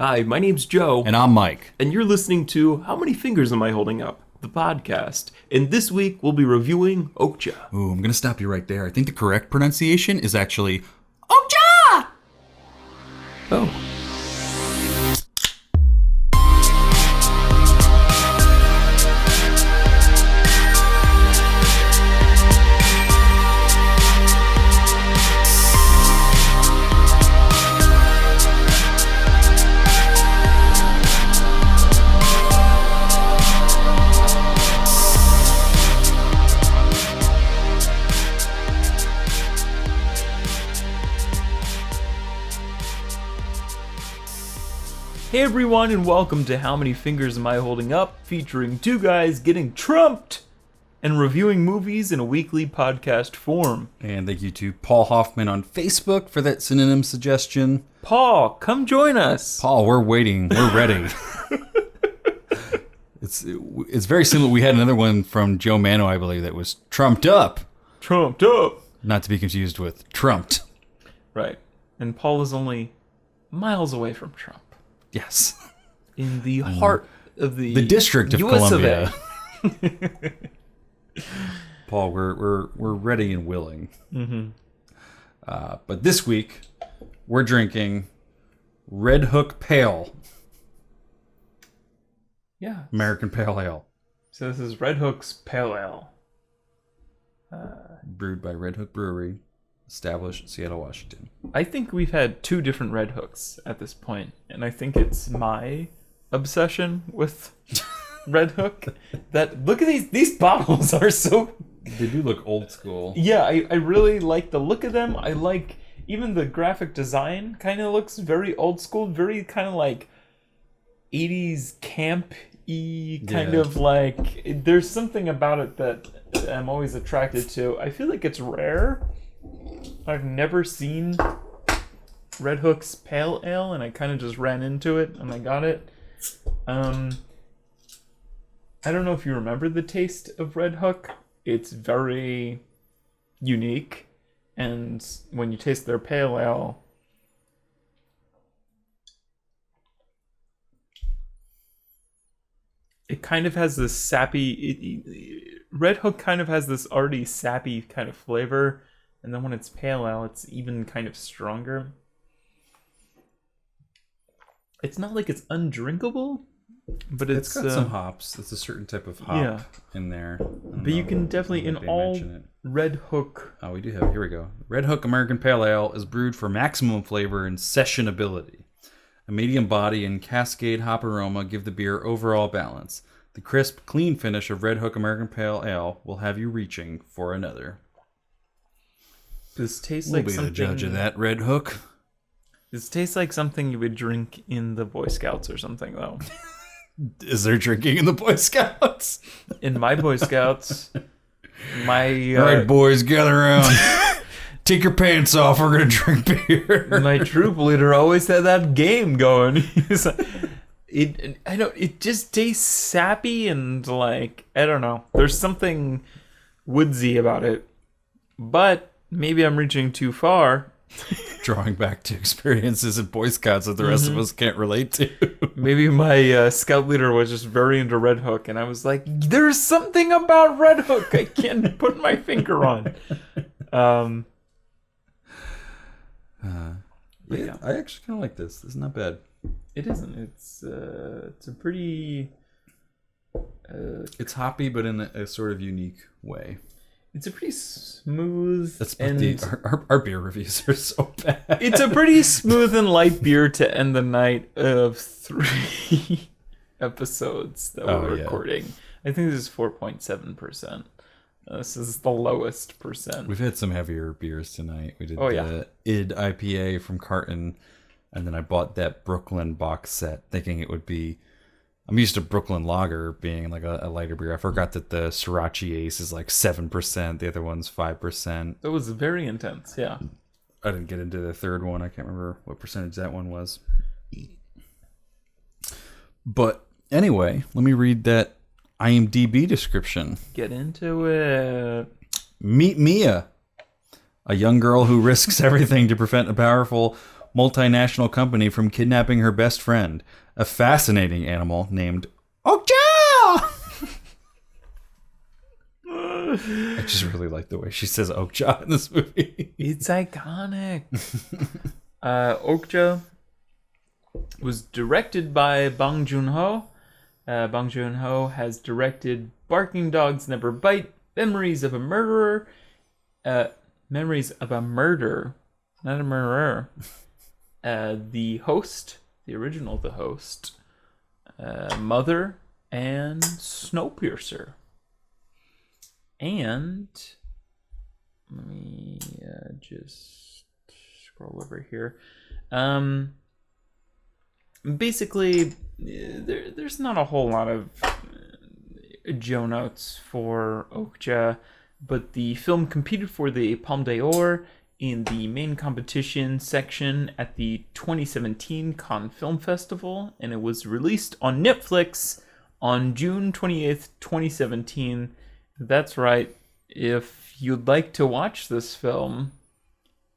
Hi, my name's Joe. And I'm Mike. And you're listening to How Many Fingers Am I Holding Up? The podcast. And this week we'll be reviewing Okja. Ooh, I'm going to stop you right there. I think the correct pronunciation is actually Okja! Oh. Hey everyone, and welcome to How Many Fingers Am I Holding Up, featuring two guys getting trumped and reviewing movies in a weekly podcast form. And thank you to Paul Hoffman on Facebook for that synonym suggestion. Paul, come join us. Paul, we're waiting. We're ready. It's very similar. We had another one from Joe Mano, I believe, that was trumped up. Trumped up. Not to be confused with trumped. Right. And Paul is only miles away from Trump. Yes. In the heart of the District of US Columbia. Paul, we're ready and willing. Mm-hmm. But this week, we're drinking Red Hook Pale. Yeah. American Pale Ale. So this is Red Hook's Pale Ale. Brewed by Red Hook Brewery. Established in Seattle, Washington. I think we've had two different Red Hooks at this point, and I think it's my obsession with Red Hook. That look at these bottles are so. They do look old school. Yeah, I really like the look of them. I like even the graphic design. Kind of looks very old school, very kind of like 80s camp-y kind of like. There's something about it that I'm always attracted to. I feel like it's rare. I've never seen Red Hook's Pale Ale, and I kind of just ran into it, and I got it. I don't know if you remember the taste of Red Hook. It's very unique, and when you taste their Pale Ale, it kind of has this sappy... Red Hook kind of has this already sappy kind of flavor. And then when it's pale ale, it's even kind of stronger. It's not like it's undrinkable, but it's got some hops. It's a certain type of hop in there. But you can definitely, in all Red Hook... Oh, we do have, here we go. Red Hook American Pale Ale is brewed for maximum flavor and sessionability. A medium body and cascade hop aroma give the beer overall balance. The crisp, clean finish of Red Hook American Pale Ale will have you reaching for another. This tastes we'll like be something... the judge of that, Red Hook. This tastes like something you would drink in the Boy Scouts or something, though. Is there drinking in the Boy Scouts? In my Boy Scouts, my... All right, boys, gather around. Take your pants off. We're going to drink beer. My troop leader always had that game going. He's like, it just tastes sappy and like, I don't know. There's something woodsy about it. But... maybe I'm reaching too far. Drawing back to experiences in Boy Scouts that the rest of us can't relate to. Maybe my scout leader was just very into Red Hook, and I was like, there's something about Red Hook I can't put my finger on. Yeah, I actually kind of like this. This is not bad. It isn't. It's a pretty... it's hoppy, but in a sort of unique way. It's a pretty smooth... our beer reviews are so bad. It's a pretty smooth and light beer to end the night of 3 episodes that we're recording. I think this is 4.7%. This is the lowest percent. We've had some heavier beers tonight. We did the ID IPA from Carton, and then I bought that Brooklyn box set thinking it would be... I'm used to Brooklyn Lager being like a lighter beer. I forgot that the Sriracha Ace is like 7%. The other one's 5%. It was very intense, yeah. I didn't get into the third one. I can't remember what percentage that one was. But anyway, let me read that IMDb description. Get into it. Meet Mia, a young girl who risks everything to prevent a powerful multinational company from kidnapping her best friend, a fascinating animal named Okja. I just really like the way she says Okja in this movie. It's iconic. Okja was directed by Bong Joon-ho. Bong Joon-ho has directed Barking Dogs Never Bite, Memories of a Murderer, Memories of a Murder, not a murderer, The Host, the original The Host, Mother, and Snowpiercer. And let me just scroll over here. Basically, there's not a whole lot of Joe notes for Okja, but the film competed for the Palme d'Or in the main competition section at the 2017 Cannes Film Festival, and it was released on Netflix on June 28th, 2017. That's right. If you'd like to watch this film,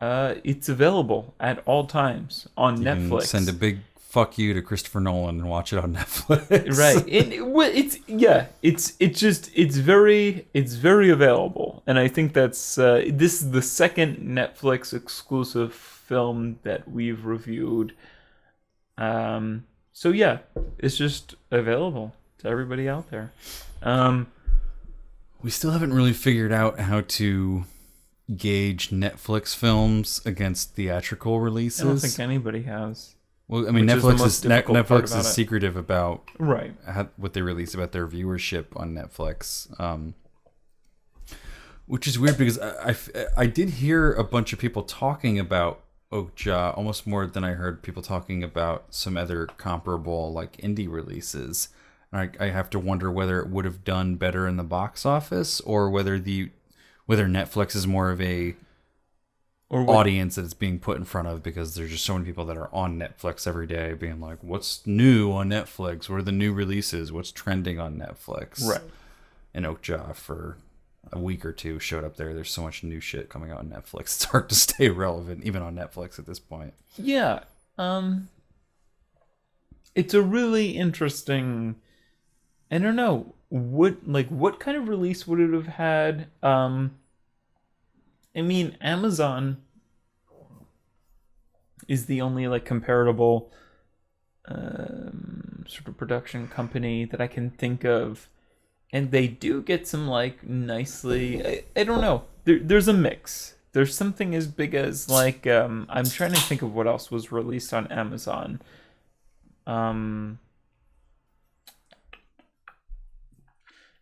it's available at all times on Netflix. Send a big fuck you to Christopher Nolan and watch it on Netflix. Right. It's very available, and I think that's this is the second Netflix exclusive film that we've reviewed. So yeah, it's just available to everybody out there. We still haven't really figured out how to gauge Netflix films against theatrical releases. I don't think anybody has. Well, I mean, Netflix is secretive about right what they release about their viewership on Netflix, which is weird because I did hear a bunch of people talking about Okja almost more than I heard people talking about some other comparable like indie releases. I have to wonder whether it would have done better in the box office or whether Netflix is more of a audience that it's being put in front of because there's just so many people that are on Netflix every day being like, what's new on Netflix? What are the new releases? What's trending on Netflix? Right. And Okja for a week or two showed up there. There's so much new shit coming out on Netflix. It's hard to stay relevant even on Netflix at this point. Yeah. It's a really interesting... I don't know what kind of release would it have had? I mean, Amazon is the only like comparable sort of production company that I can think of, and they do get some like nicely. I don't know. There's a mix. There's something as big as like I'm trying to think of what else was released on Amazon.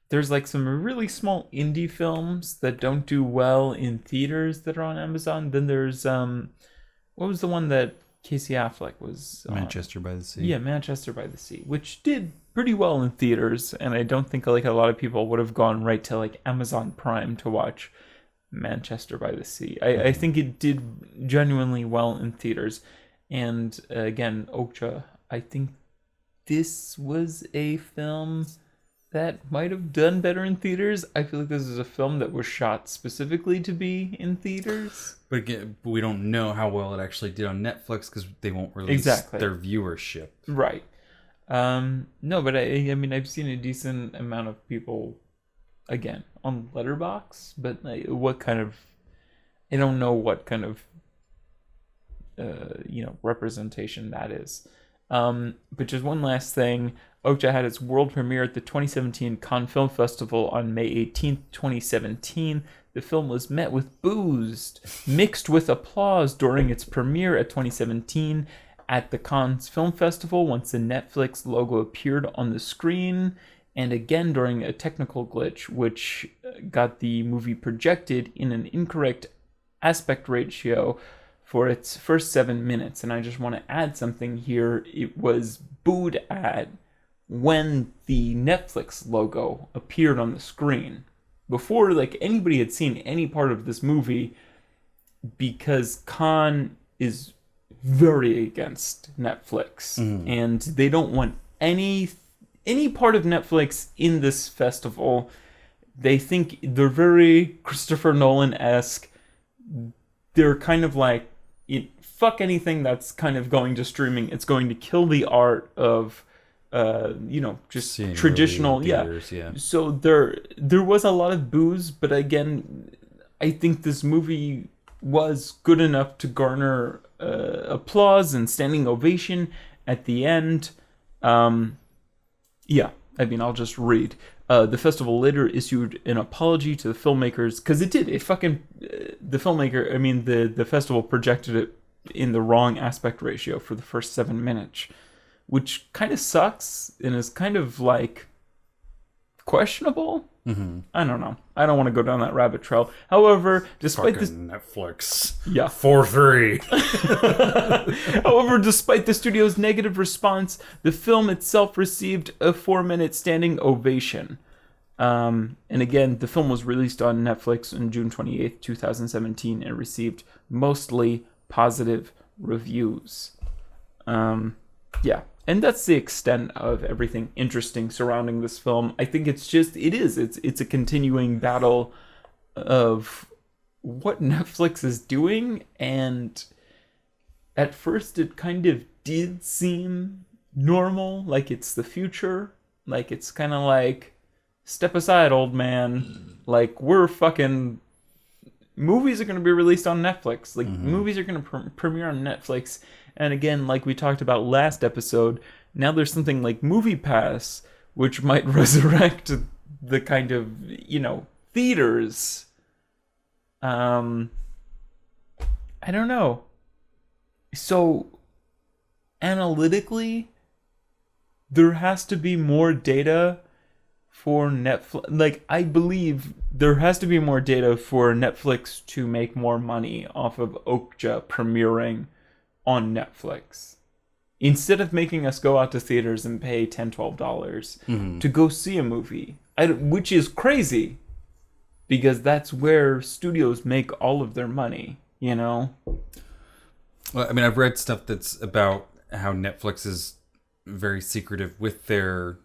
There's like some really small indie films that don't do well in theaters that are on Amazon. Then there's what was the one that Casey Affleck was on? Manchester by the Sea. Yeah, Manchester by the Sea, which did pretty well in theaters, and I don't think like a lot of people would have gone right to like Amazon Prime to watch Manchester by the Sea. I think it did genuinely well in theaters. And again, Okja, I think this was a film that might have done better in theaters. I feel like this is a film that was shot specifically to be in theaters. But again, we don't know how well it actually did on Netflix because they won't release their viewership. Right. No, but I mean, I've seen a decent amount of people, again, on Letterboxd, but I don't know what kind of, representation that is. But just one last thing. Okja had its world premiere at the 2017 Cannes Film Festival on May 18th, 2017. The film was met with boos, mixed with applause during its premiere at 2017 at the Cannes Film Festival once the Netflix logo appeared on the screen, and again during a technical glitch which got the movie projected in an incorrect aspect ratio for its first 7 minutes. And I just want to add something here. It was booed at when the Netflix logo appeared on the screen, before like anybody had seen any part of this movie, because Cannes is very against Netflix, and they don't want any part of Netflix in this festival. They think they're very Christopher Nolan-esque. They're kind of like fuck anything that's kind of going to streaming. It's going to kill the art of just Seeing traditional, theaters, yeah. So there was a lot of boos, but again, I think this movie was good enough to garner applause and standing ovation at the end. I'll just read. The festival later issued an apology to the filmmakers, because it did. It fucking the festival projected it in the wrong aspect ratio for the first 7 minutes, which kind of sucks and is kind of like questionable. Mm-hmm. I don't know. I don't want to go down that rabbit trail. However, despite this, Netflix, 4-3. However, despite the studio's negative response, the film itself received a 4-minute standing ovation. And again, the film was released on Netflix on June 28th, 2017, and received mostly positive reviews. And that's the extent of everything interesting surrounding this film. I think it's a continuing battle of what Netflix is doing, and at first it kind of did seem normal, like it's the future, like it's kind of like, step aside, old man, like we're fucking... Movies are going to be released on Netflix. Like, movies are going to premiere on Netflix. And again, like we talked about last episode, now there's something like Movie Pass, which might resurrect the kind of, theaters. I don't know. So, analytically, there has to be more data for Netflix. Like, I believe there has to be more data for Netflix to make more money off of Okja premiering on Netflix. Instead of making us go out to theaters and pay $10, $12 to go see a movie, which is crazy, because that's where studios make all of their money, Well, I mean, I've read stuff that's about how Netflix is very secretive with their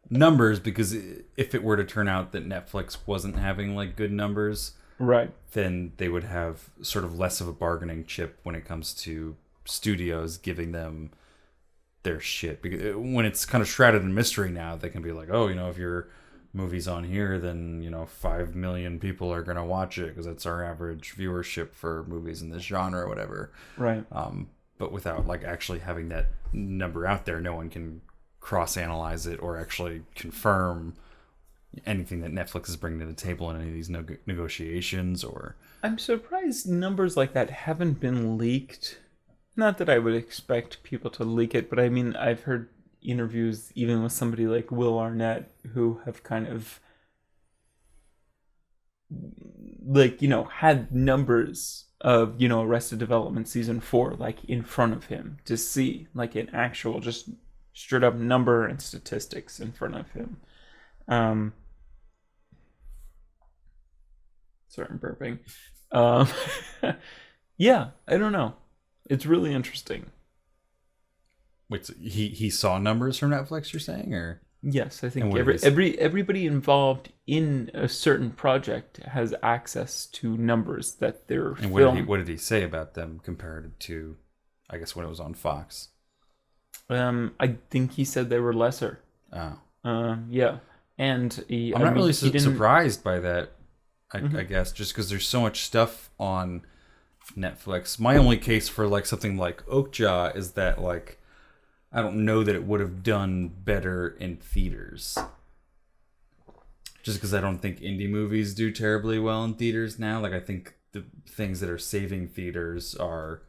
numbers, because if it were to turn out that Netflix wasn't having like good numbers, right, then they would have sort of less of a bargaining chip when it comes to studios giving them their shit. Because when it's kind of shrouded in mystery now, they can be like, oh, if your movie's on here, then 5 million people are gonna watch it because that's our average viewership for movies in this genre or whatever, right. But without like actually having that number out there, no one can cross-analyze it or actually confirm anything that Netflix is bringing to the table in any of these negotiations. Or I'm surprised numbers like that haven't been leaked. Not that I would expect people to leak it, but I mean, I've heard interviews even with somebody like Will Arnett who have kind of like, had numbers of, Arrested Development season 4 like in front of him to see, like an actual just straight up number and statistics in front of him. Sorry, I'm burping. Yeah, I don't know. It's really interesting. wait, so he saw numbers from Netflix, you're saying, or? Yes, I think everybody involved in a certain project has access to numbers that they're and what did he say about them compared to, I guess, when it was on Fox? I think he said they were lesser. Oh. Yeah. And I'm not really surprised by that, I guess, just because there's so much stuff on Netflix. My only case for like something like Okja is that like I don't know that it would have done better in theaters. Just because I don't think indie movies do terribly well in theaters now. Like I think the things that are saving theaters are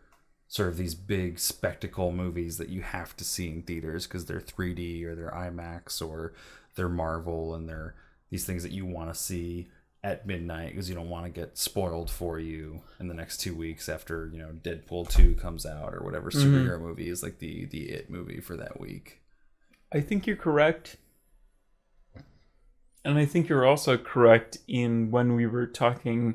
sort of these big spectacle movies that you have to see in theaters because they're 3D or they're IMAX or they're Marvel, and they're these things that you want to see at midnight because you don't want to get spoiled for you in the next 2 weeks after, you know, Deadpool 2 comes out or whatever superhero movie is like the It movie for that week. I think you're correct. And I think you're also correct in when we were talking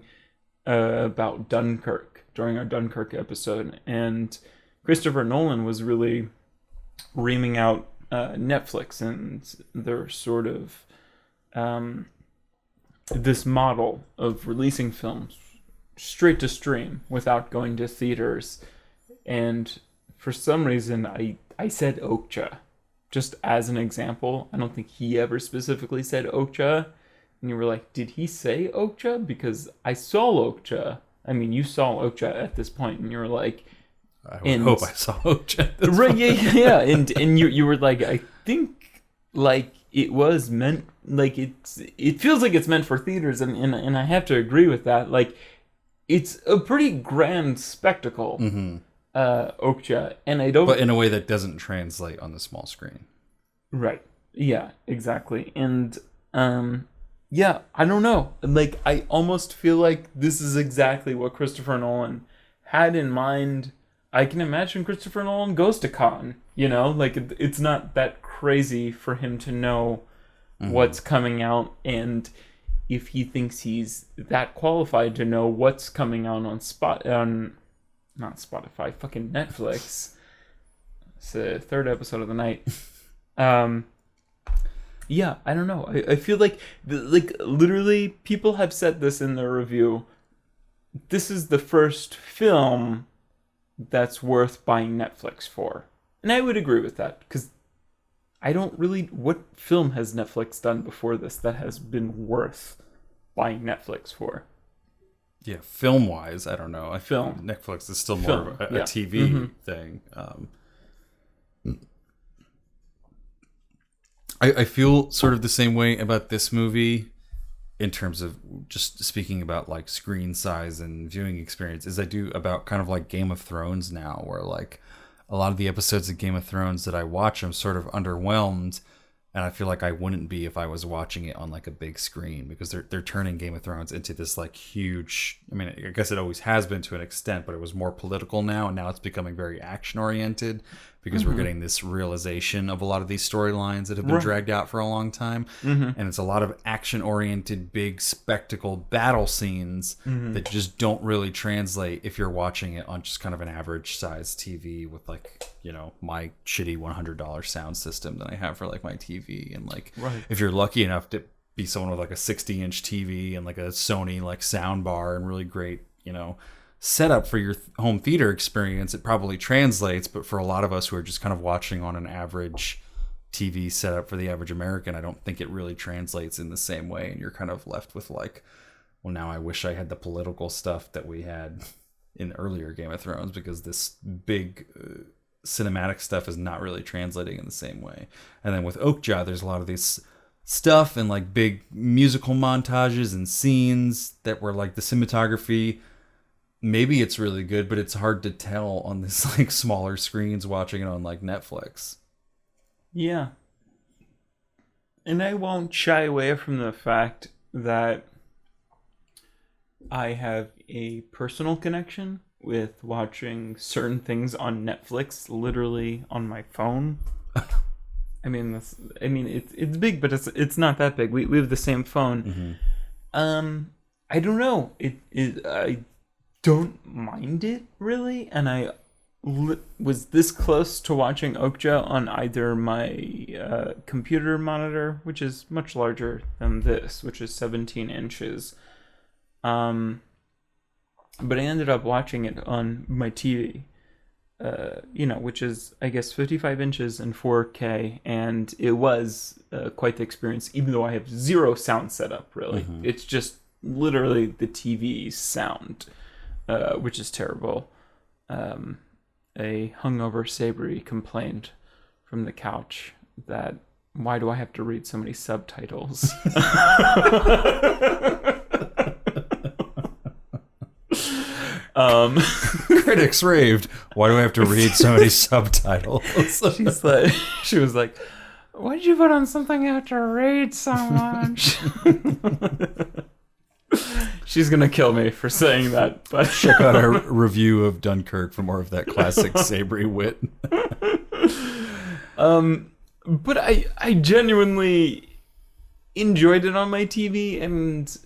about Dunkirk during our Dunkirk episode, and Christopher Nolan was really reaming out Netflix and their sort of this model of releasing films straight to stream without going to theaters, And for some reason, I said Okja, just as an example. I don't think he ever specifically said Okja. And you were like, did he say Okja? Because I saw Okja. I mean, you saw Okja at this point, and you were like... I would hope I saw Okja at this right, point. yeah. And you were like, I think, like, it was meant... Like, it feels like it's meant for theaters, and I have to agree with that. Like, it's a pretty grand spectacle, Okja, and I don't... But in a way that doesn't translate on the small screen. Right. Yeah, exactly. And, yeah, I don't know. Like, I almost feel like this is exactly what Christopher Nolan had in mind. I can imagine Christopher Nolan goes to Cannes, you know? Like, it's not that crazy for him to know what's coming out, and if he thinks he's that qualified to know what's coming out on not Spotify, fucking Netflix. It's the third episode of the night. Yeah, I don't know. I feel like literally people have said this in their review. This is the first film that's worth buying Netflix for. And I would agree with that, because I don't really... What film has Netflix done before this that has been worth buying Netflix for? Yeah, film-wise, I don't know. I feel Netflix is still more of a TV thing. I feel sort of the same way about this movie in terms of just speaking about like screen size and viewing experience as I do about kind of like Game of Thrones now, where like a lot of the episodes of Game of Thrones that I watch, I'm sort of underwhelmed, and I feel like I wouldn't be if I was watching it on like a big screen, because they're turning Game of Thrones into this like huge... I mean, I guess it always has been to an extent, but it was more political now, and now it's becoming very action oriented, because we're getting this realization of a lot of these storylines that have been dragged out for a long time. And it's a lot of action oriented, big spectacle battle scenes that just don't really translate if you're watching it on just kind of an average size TV with like, you know, my shitty $100 sound system that I have for like my TV. And like, if you're lucky enough to be someone with like a 60-inch TV and like a Sony like sound bar and really great, you know, setup for your home theater experience, it probably translates. But for a lot of us who are just kind of watching on an average TV setup for the average American, I don't think it really translates in the same way, and you're kind of left with like, well, now I wish I had the political stuff that we had in earlier Game of Thrones, because this big cinematic stuff is not really translating in the same way. And then with Okja, there's a lot of these stuff and like big musical montages and scenes that were like the cinematography, maybe it's really good, but it's hard to tell on this like smaller screens watching it on like Netflix. Yeah. And I won't shy away from the fact that I have a personal connection with watching certain things on Netflix literally on my phone. I mean, it's big, but it's not that big. We have the same phone. I don't know. I don't mind it really, and I was this close to watching Okja on either my computer monitor, which is much larger than this, which is 17 inches, but I ended up watching it on my TV, which is, I guess, 55 inches and 4K, and it was quite the experience, even though I have zero sound setup, really. It's just literally the TV sound, which is terrible. A hungover Sabri complained from the couch that, why do I have to read so many subtitles? Critics raved, why do I have to read so many subtitles? She was like, why did you put on something I have to read so much? She's gonna kill me for saying that, but check out our review of Dunkirk for more of that classic Sabri wit. But I genuinely enjoyed it on my TV, and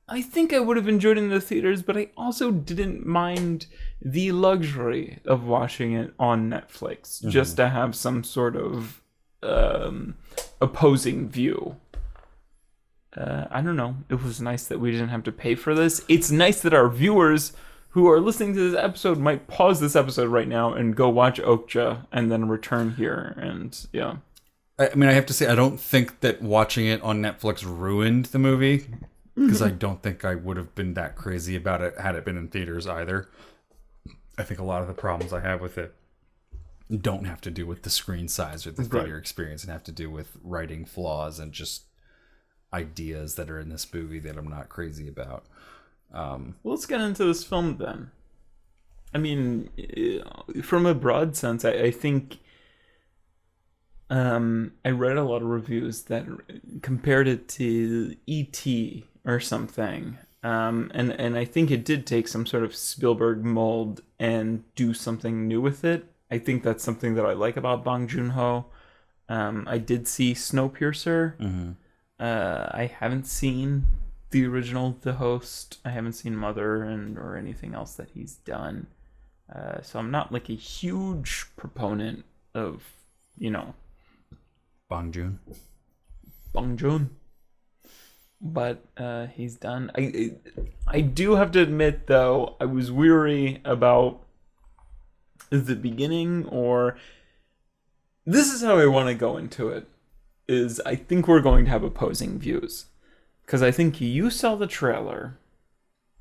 I think I would have enjoyed it in the theaters, but I also didn't mind the luxury of watching it on Netflix, just to have some sort of opposing view. I don't know. It was nice that we didn't have to pay for this. It's nice that our viewers who are listening to this episode might pause this episode right now and go watch Okja and then return here. And yeah. I mean, I have to say, I don't think that watching it on Netflix ruined the movie, because I don't think I would have been that crazy about it had it been in theaters either. I think a lot of the problems I have with it don't have to do with the screen size or the theater experience, and have to do with writing flaws and just ideas that are in this movie that I'm not crazy about. Well, let's get into this film then. I mean, from a broad sense, I think I read a lot of reviews that compared it to E.T. or something. And I think it did take some sort of Spielberg mold and do something new with it. I think that's something that I like about Bong Joon-ho. I did see Snowpiercer. Mm-hmm. I haven't seen the original The Host. I haven't seen Mother or anything else that he's done. So I'm not like a huge proponent of, Bong Joon. But he's done. I do have to admit, though, I was weary about the beginning, or this is how I want to go into it, is I think we're going to have opposing views. Because I think you saw the trailer,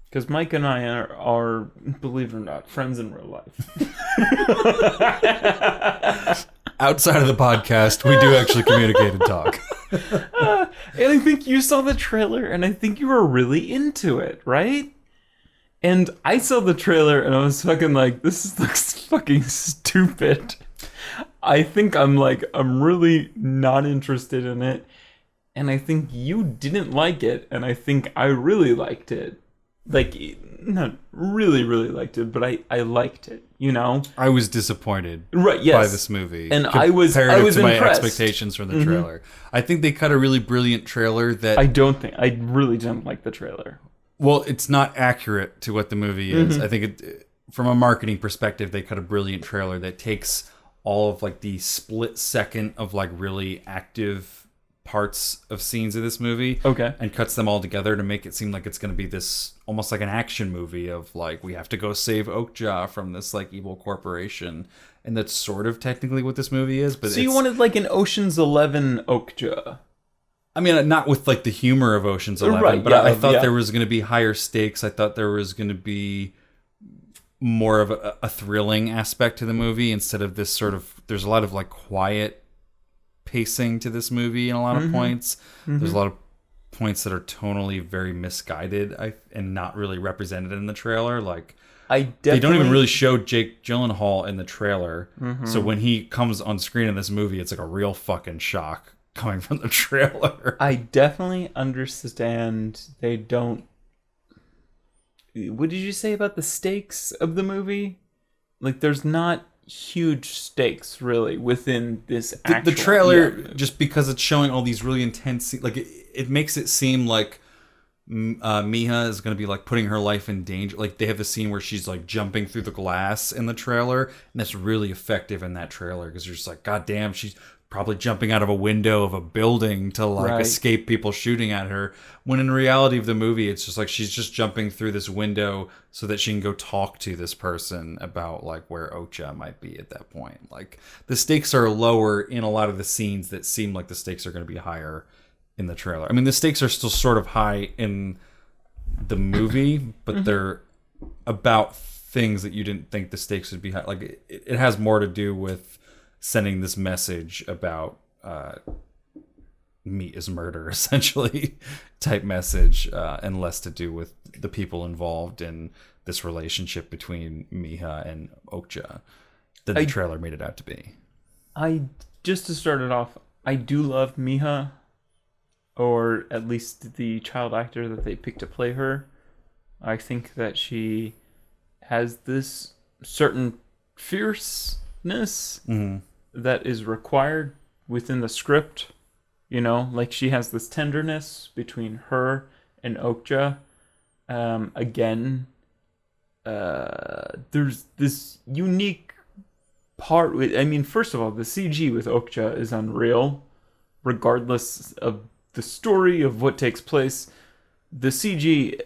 because Mike and I are, believe it or not, friends in real life. Outside of the podcast, we do actually communicate and talk. And I think you saw the trailer, and I think you were really into it, right? And I saw the trailer, and I was fucking like, this looks fucking stupid. I think I'm really not interested in it. And I think you didn't like it, and I think I really liked it. Like, not really, really liked it, but I liked it, I was disappointed by this movie. And I was impressed. My expectations from the trailer. I think they cut a really brilliant trailer that... I really didn't like the trailer. Well, it's not accurate to what the movie is. I think from a marketing perspective, they cut a brilliant trailer that takes all of like the split second of like really active parts of scenes of this movie, and cuts them all together to make it seem like it's going to be this almost like an action movie of like, we have to go save Okja from this like evil corporation, and that's sort of technically what this movie is. But so you wanted like an Ocean's 11 Okja. I mean, not with like the humor of Ocean's 11, but I thought there was going to be higher stakes. I thought there was going to be more of a thrilling aspect to the movie, instead of this sort of, there's a lot of like quiet pacing to this movie in a lot of points. There's a lot of points that are tonally very misguided and not really represented in the trailer. Like, they don't even really show Jake Gyllenhaal in the trailer. So when he comes on screen in this movie, it's like a real fucking shock coming from the trailer. I definitely understand they don't... What did you say about the stakes of the movie? Like, there's not huge stakes really within this actual... The trailer, just because it's showing all these really intense... Like, it makes it seem like Miha is going to be like putting her life in danger. Like, they have the scene where she's like jumping through the glass in the trailer, and that's really effective in that trailer, because you're just like, god damn, she's probably jumping out of a window of a building to like escape people shooting at her, when in reality of the movie it's just like she's just jumping through this window so that she can go talk to this person about like where Okja might be at that point. Like, the stakes are lower in a lot of the scenes that seem like the stakes are going to be higher in the trailer. I mean, the stakes are still sort of high in the movie, but they're about things that you didn't think the stakes would be high. Like, it has more to do with sending this message about meat is murder, essentially, type message, and less to do with the people involved in this relationship between Miha and Okja than the trailer made it out to be. Just to start it off, I do love Miha, or at least the child actor that they picked to play her. I think that she has this certain fierceness that is required within the script. Like, she has this tenderness between her and Okja. Again, there's this unique part with... I mean, first of all, the CG with Okja is unreal, regardless of the story of what takes place. The CG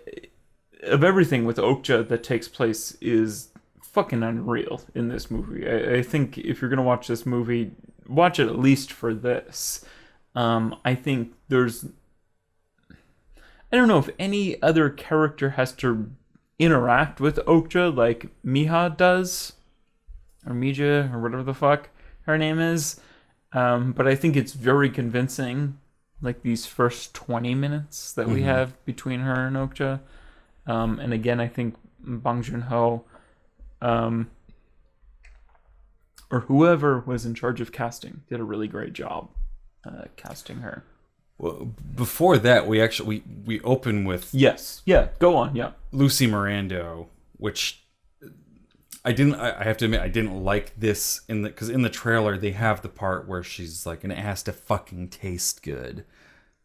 of everything with Okja that takes place is fucking unreal in this movie. I think if you're gonna watch this movie, watch it at least for this. I think there's, I don't know if any other character has to interact with Okja like Miha does, or Mija, or whatever the fuck her name is. But I think it's very convincing, like these first 20 minutes that we have between her and Okja. And again, I think Bong Joon-ho, or whoever was in charge of casting, did a really great job casting her. Well, before that, we open with Go on. Lucy Miranda, which I have to admit I didn't like this because in the trailer they have the part where she's like, and it has to fucking taste good,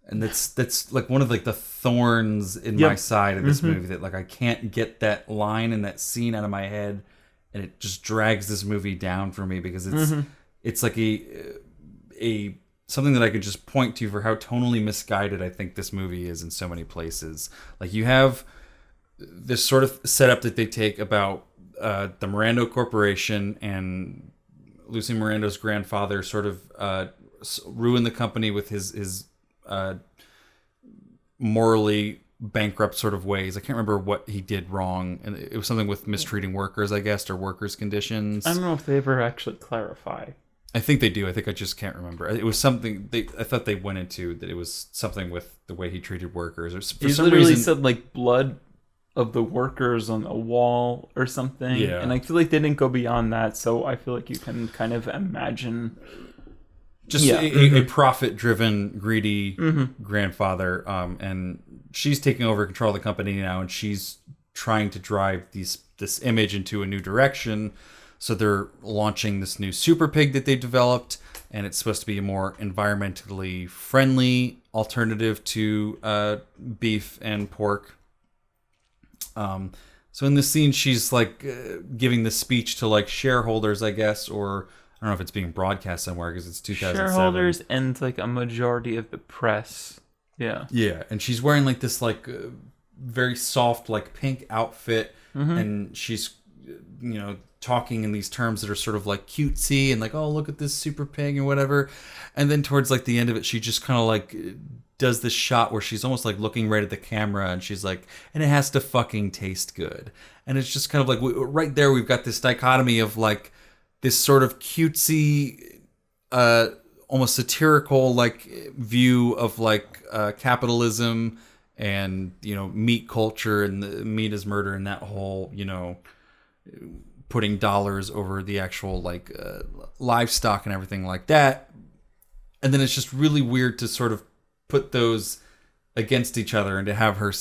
and that's like one of like the thorns in my side of this movie, that like I can't get that line and that scene out of my head, and it just drags this movie down for me because it's like a something that I could just point to for how tonally misguided I think this movie is in so many places. Like you have this sort of setup that they take about the Miranda Corporation and Lucy Miranda's grandfather sort of ruined the company with his morally bankrupt sort of ways. I can't remember what he did wrong, and it was something with mistreating workers, I guess, or workers' conditions. I don't know if they ever actually clarify. I think they do. I think I just can't remember. It was something I thought they went into, that it was something with the way he treated workers. Or for he some literally reason, said like blood of the workers on a wall or something. Yeah. And I feel like they didn't go beyond that, so I feel like you can kind of imagine just a profit-driven, greedy grandfather. And she's taking over control of the company now, and she's trying to drive this image into a new direction. So they're launching this new super pig that they developed, and it's supposed to be a more environmentally friendly alternative to beef and pork. So in this scene, she's like giving the speech to like shareholders, I guess, or I don't know if it's being broadcast somewhere because it's 2007. Shareholders and like a majority of the press. Yeah. Yeah, and she's wearing like this like very soft like pink outfit, and she's talking in these terms that are sort of like cutesy and like, oh, look at this super pig and whatever. And then towards like the end of it, she just kind of like does this shot where she's almost like looking right at the camera, and she's like, and it has to fucking taste good. And it's just kind of like right there, we've got this dichotomy of like this sort of cutesy, almost satirical like view of like capitalism and, meat culture and the meat is murder and that whole, putting dollars over the actual like livestock and everything like that. And then it's just really weird to sort of put those against each other and to have her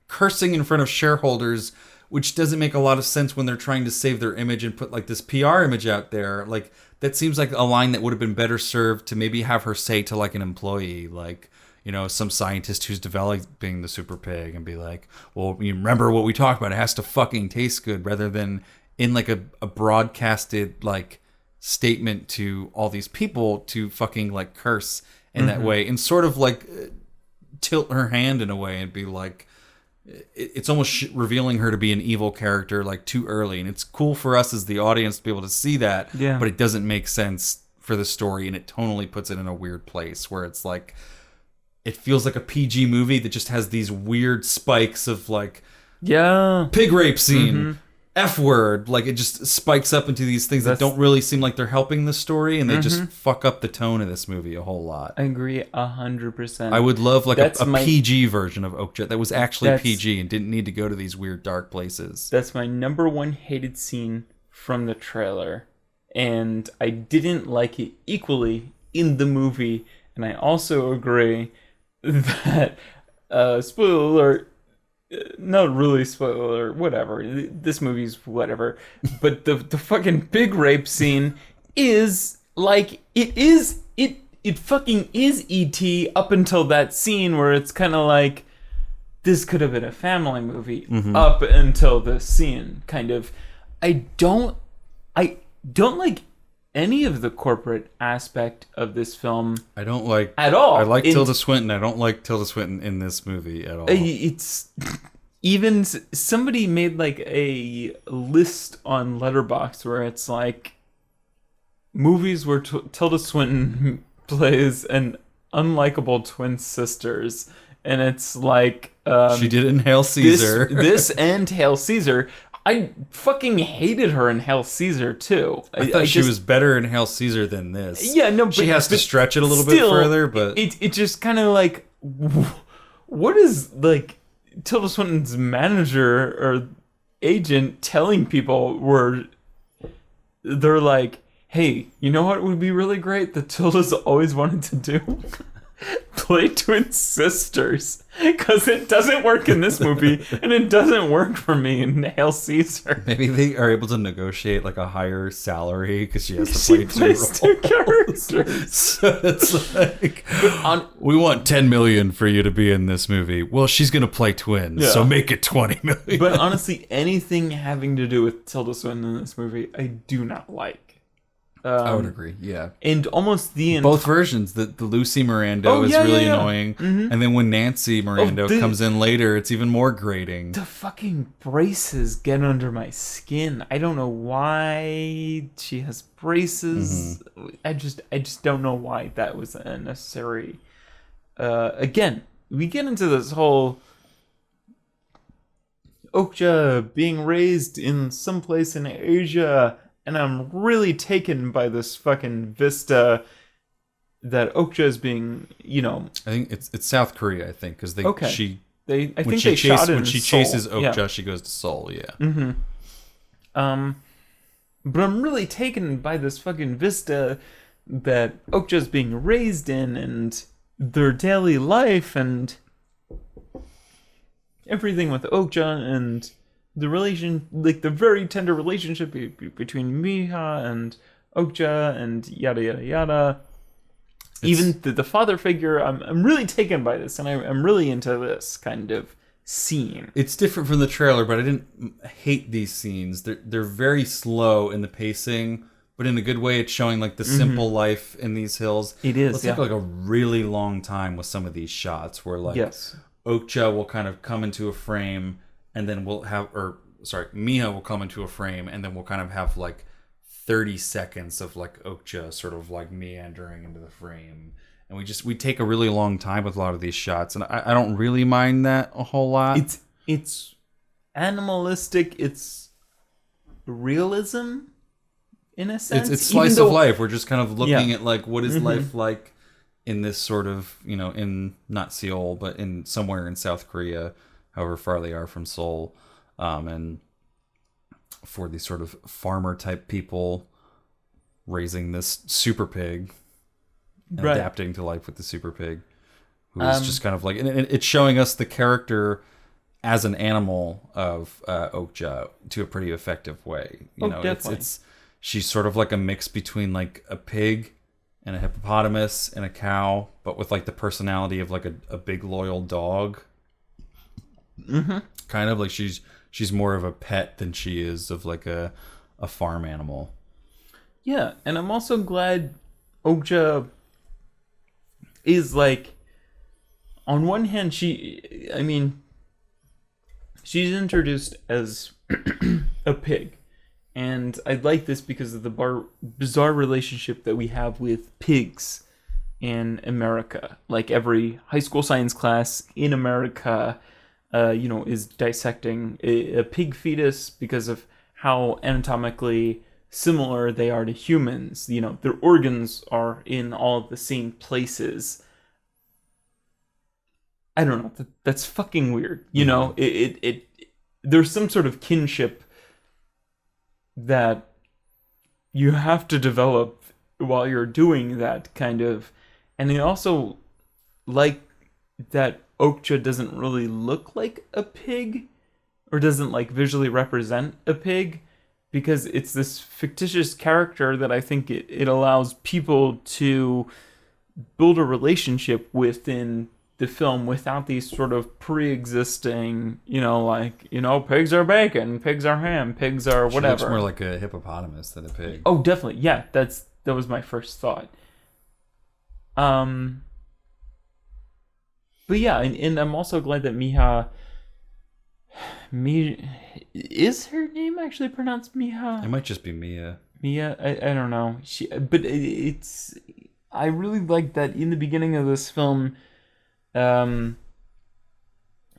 cursing in front of shareholders, which doesn't make a lot of sense when they're trying to save their image and put like this PR image out there. Like that seems like a line that would have been better served to maybe have her say to like an employee, like, some scientist who's developing the super pig, and be like, well, you remember what we talked about, it has to fucking taste good, rather than in like a broadcasted like statement to all these people to fucking like curse in that way, and sort of like tilt her hand in a way and be like, it's almost revealing her to be an evil character like too early. And it's cool for us as the audience to be able to see that, but it doesn't make sense for the story, and it tonally puts it in a weird place where it's like, it feels like a PG movie that just has these weird spikes of like, pig rape scene, F word, like it just spikes up into these things that don't really seem like they're helping the story, and they just fuck up the tone of this movie a whole lot. I agree 100%. I would love like a PG version of Okja that was actually PG and didn't need to go to these weird dark places. That's my number one hated scene from the trailer, and I didn't like it equally in the movie. And I also agree that spoiler alert, not really spoiler alert, whatever, this movie's whatever, but the fucking pig rape scene is like, it fucking is E.T. up until that scene where it's kind of like, this could have been a family movie up until this scene, kind of. I don't like any of the corporate aspect of this film. I don't like at all. I like Tilda Swinton. I don't like Tilda Swinton in this movie at all. It's even somebody made like a list on Letterboxd where it's like movies where Tilda Swinton plays an unlikable twin sisters, and it's like she did in Hail Caesar. This and Hail Caesar. I fucking hated her in Hail Caesar too. I thought she was better in Hail Caesar than this. Yeah, no, but she has to stretch it a little bit further, but it just kind of like, what is like Tilda Swinton's manager or agent telling people where they're like, hey, you know what would be really great that Tilda's always wanted to do? Play twin sisters, because it doesn't work in this movie and it doesn't work for me in Hail Caesar. Maybe they are able to negotiate like a higher salary because she has to play two characters. So it's like, we want 10 million for you to be in this movie. Well, she's gonna play twins, so make it 20 million. But honestly, anything having to do with Tilda Swinton in this movie, I do not like. I would agree, yeah. And almost both versions. The Lucy Miranda is really annoying. Mm-hmm. And then when Nancy Miranda comes in later, it's even more grating. The fucking braces get under my skin. I don't know why she has braces. Mm-hmm. I just don't know why that was unnecessary. Again, we get into this whole Okja being raised in some place in Asia. And I'm really taken by this fucking vista that Okja is being, you know. I think it's South Korea. I think because I think when they shot it when she Seoul. chases Okja, she goes to Seoul. Yeah. Mm-hmm. But I'm really taken by this fucking vista that Okja's being raised in, and their daily life, and everything with Okja, and the relation, like the very tender relationship between Miha and Okja and yada yada yada. Even the father figure, I'm really taken by this, and I'm really into this kind of scene. It's different from the trailer, but I didn't hate these scenes. They're very slow in the pacing, but in a good way. It's showing like the simple life in these hills. It is. It'll take like a really long time with some of these shots where like Okja will kind of come into a frame. And then Miha will come into a frame, and then we'll kind of have like 30 seconds of like Okja sort of like meandering into the frame. And we take a really long time with a lot of these shots, and I don't really mind that a whole lot. It's animalistic, it's realism in a sense. It's slice of life. We're just kind of looking at like what is life like in this sort of, you know, in not Seoul, but in somewhere in South Korea. However far they are from Seoul, and for these sort of farmer type people raising this super pig, adapting to life with the super pig, who is just kind of like, and it's showing us the character as an animal of Okja to a pretty effective way. You know, she's sort of like a mix between like a pig and a hippopotamus and a cow, but with like the personality of like a big loyal dog. Mm-hmm. Kind of like she's more of a pet than she is of like a farm animal. Yeah, and I'm also glad Okja is like, on one hand, she's introduced as a pig, and I like this because of the bizarre relationship that we have with pigs in America. Like every high school science class in America is dissecting a pig fetus because of how anatomically similar they are to humans. You know, their organs are in all the same places. I don't know. That's fucking weird. You know, it there's some sort of kinship that you have to develop while you're doing that kind of. And I also like that Okja doesn't really look like a pig, or doesn't like visually represent a pig, because it's this fictitious character that I think it allows people to build a relationship within the film without these sort of pre-existing, pigs are bacon, pigs are ham, pigs are whatever. She looks more like a hippopotamus than a pig. Oh, definitely. Yeah, that was my first thought. But yeah, and I'm also glad that Miha Is her name actually pronounced Miha? It might just be Mia. Mia, I don't know. It's I really like that in the beginning of this film.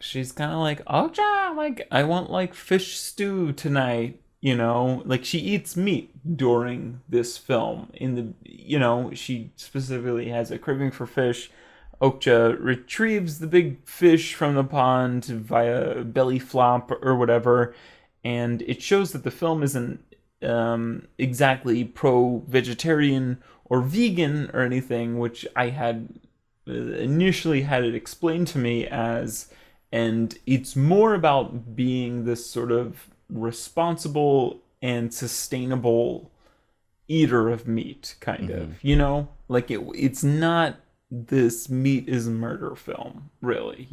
She's kind of like, Okja, like I want like fish stew tonight. Like she eats meat during this film. She specifically has a craving for fish. Okja retrieves the big fish from the pond via belly flop or whatever, and it shows that the film isn't exactly pro-vegetarian or vegan or anything, which I had initially had it explained to me as, and it's more about being this sort of responsible and sustainable eater of meat, kind of, like it's not this meat is murder film, really,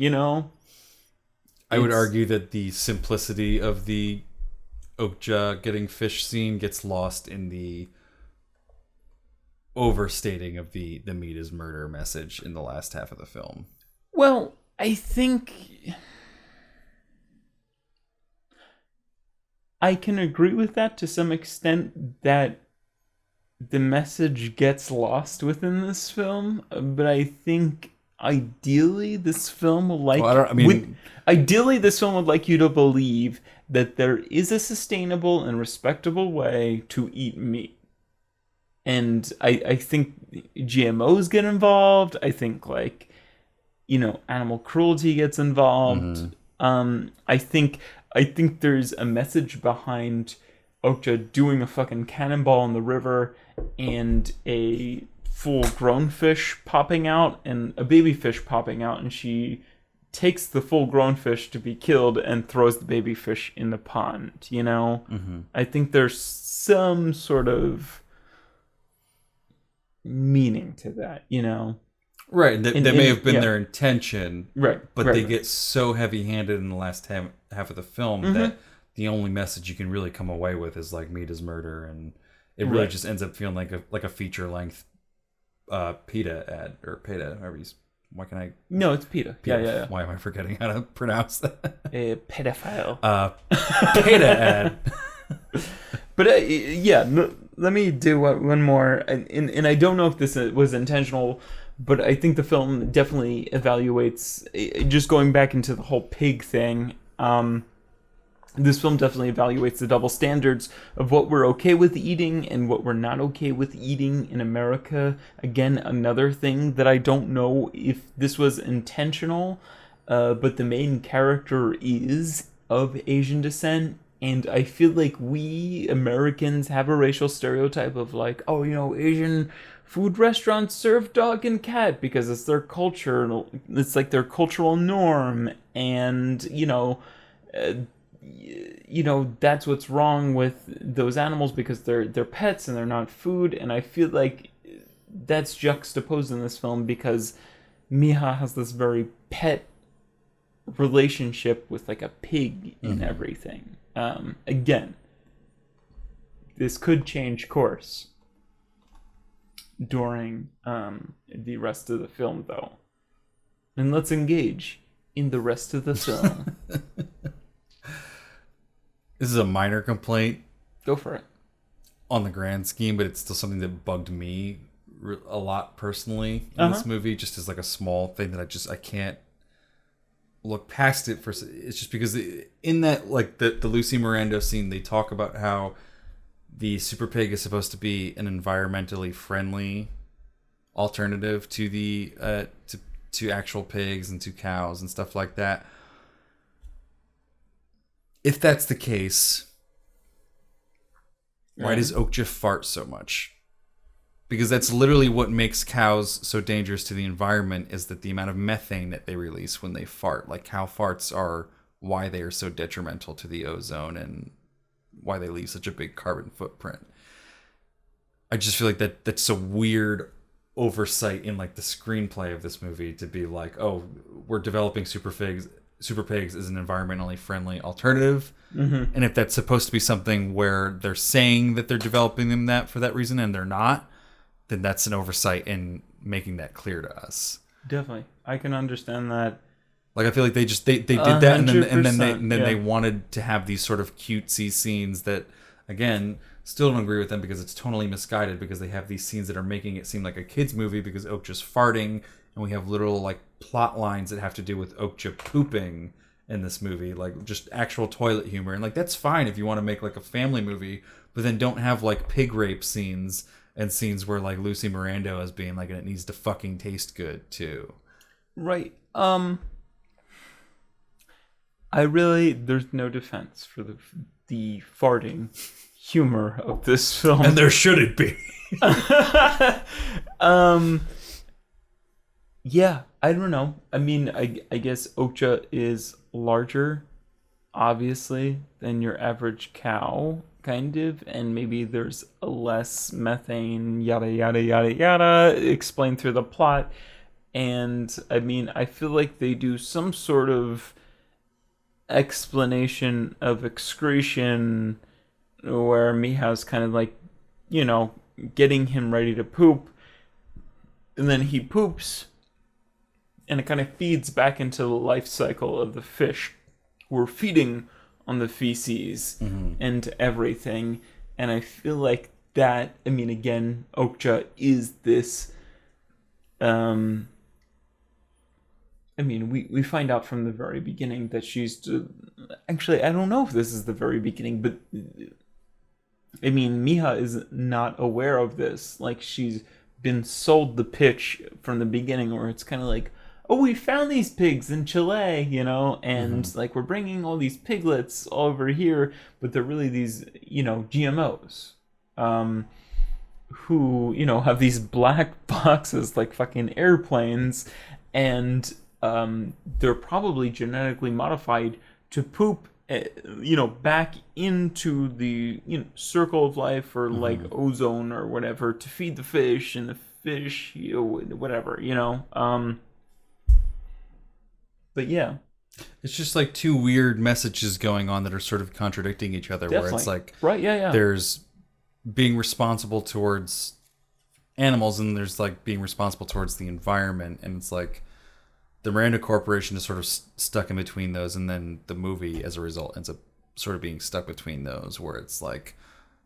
I would argue that the simplicity of the Okja getting fish scene gets lost in the overstating of the meat is murder message in the last half of the film. Well, I think I can agree with that to some extent, that the message gets lost within this film, but I think ideally this film would like ideally this film would like you to believe that there is a sustainable and respectable way to eat meat. And I think GMOs get involved. I think animal cruelty gets involved. I think there's a message behind Okja doing a fucking cannonball in the river and a full-grown fish popping out and a baby fish popping out, and she takes the full-grown fish to be killed and throws the baby fish in the pond. I think there's some sort of meaning to that. Right, that may have been their intention, right? But they get so heavy-handed in the last half of the film that the only message you can really come away with is like meat is murder, and it really just ends up feeling like a feature-length PETA ad, or PETA, however you. Why can I? No, it's PETA. Yeah. Why am I forgetting how to pronounce that? A pedophile. PETA ad. But let me do one more, and I don't know if this was intentional, but I think the film definitely evaluates, just going back into the whole pig thing, this film definitely evaluates the double standards of what we're okay with eating and what we're not okay with eating in America. Again, another thing that I don't know if this was intentional, but the main character is of Asian descent. And I feel like we Americans have a racial stereotype of like, Asian food restaurants serve dog and cat because it's their culture. It's like their cultural norm. And, that's what's wrong with those animals because they're pets and they're not food. And I feel like that's juxtaposed in this film because Miha has this very pet relationship with like a pig and everything. Again, this could change course during the rest of the film, though. And let's engage in the rest of the film. This is a minor complaint. Go for it. On the grand scheme, but it's still something that bugged me a lot personally in this movie, just as like a small thing that I can't look past it for. It's just because in that, like the Lucy Miranda scene, they talk about how the super pig is supposed to be an environmentally friendly alternative to the to actual pigs and to cows and stuff like that. If that's the case, why does Okja fart so much? Because that's literally what makes cows so dangerous to the environment, is that the amount of methane that they release when they fart. Like, cow farts are why they are so detrimental to the ozone and why they leave such a big carbon footprint. I just feel like that's a weird oversight in like the screenplay of this movie, to be like, oh, we're developing super pigs as an environmentally friendly alternative. And if that's supposed to be something where they're saying that they're developing them that for that reason and they're not, then that's an oversight in making that clear to us. Definitely. I can understand that. Like I feel like they did that, and then yeah. they wanted to have these sort of cutesy scenes that, again, still don't agree with them because it's totally misguided, because they have these scenes that are making it seem like a kids movie because Okja's farting, and we have literal like plot lines that have to do with Okja pooping in this movie, like just actual toilet humor. And like that's fine if you want to make like a family movie, but then don't have like pig rape scenes and scenes where like Lucy Miranda is being like, and it needs to fucking taste good too. Right. There's no defense for the farting humor of this film. And there shouldn't be. Yeah, I don't know. I mean, I guess Okja is larger, obviously, than your average cow, kind of, and maybe there's less methane, yada, yada, yada, yada, explained through the plot. And, I mean, I feel like they do some sort of explanation of excretion where Miha's kind of like, getting him ready to poop, and then he poops, and it kind of feeds back into the life cycle of the fish. We're feeding on the feces and everything, and I feel like that, I mean, again, Okja is this, I mean, we find out from the very beginning that she's... Actually, I don't know if this is the very beginning, but... I mean, Miha is not aware of this. Like, she's been sold the pitch from the beginning where it's kind of like, oh, we found these pigs in Chile, and, like, we're bringing all these piglets over here, but they're really these, GMOs. Who, have these black boxes like fucking airplanes, and... they're probably genetically modified to poop, back into the circle of life, or like ozone or whatever, to feed the fish, and the fish, whatever, But yeah, it's just like two weird messages going on that are sort of contradicting each other. Definitely. Where it's like, right, yeah. There's being responsible towards animals, and there's like being responsible towards the environment, and it's like. The Miranda Corporation is sort of stuck in between those, and then the movie, as a result, ends up sort of being stuck between those, where it's like,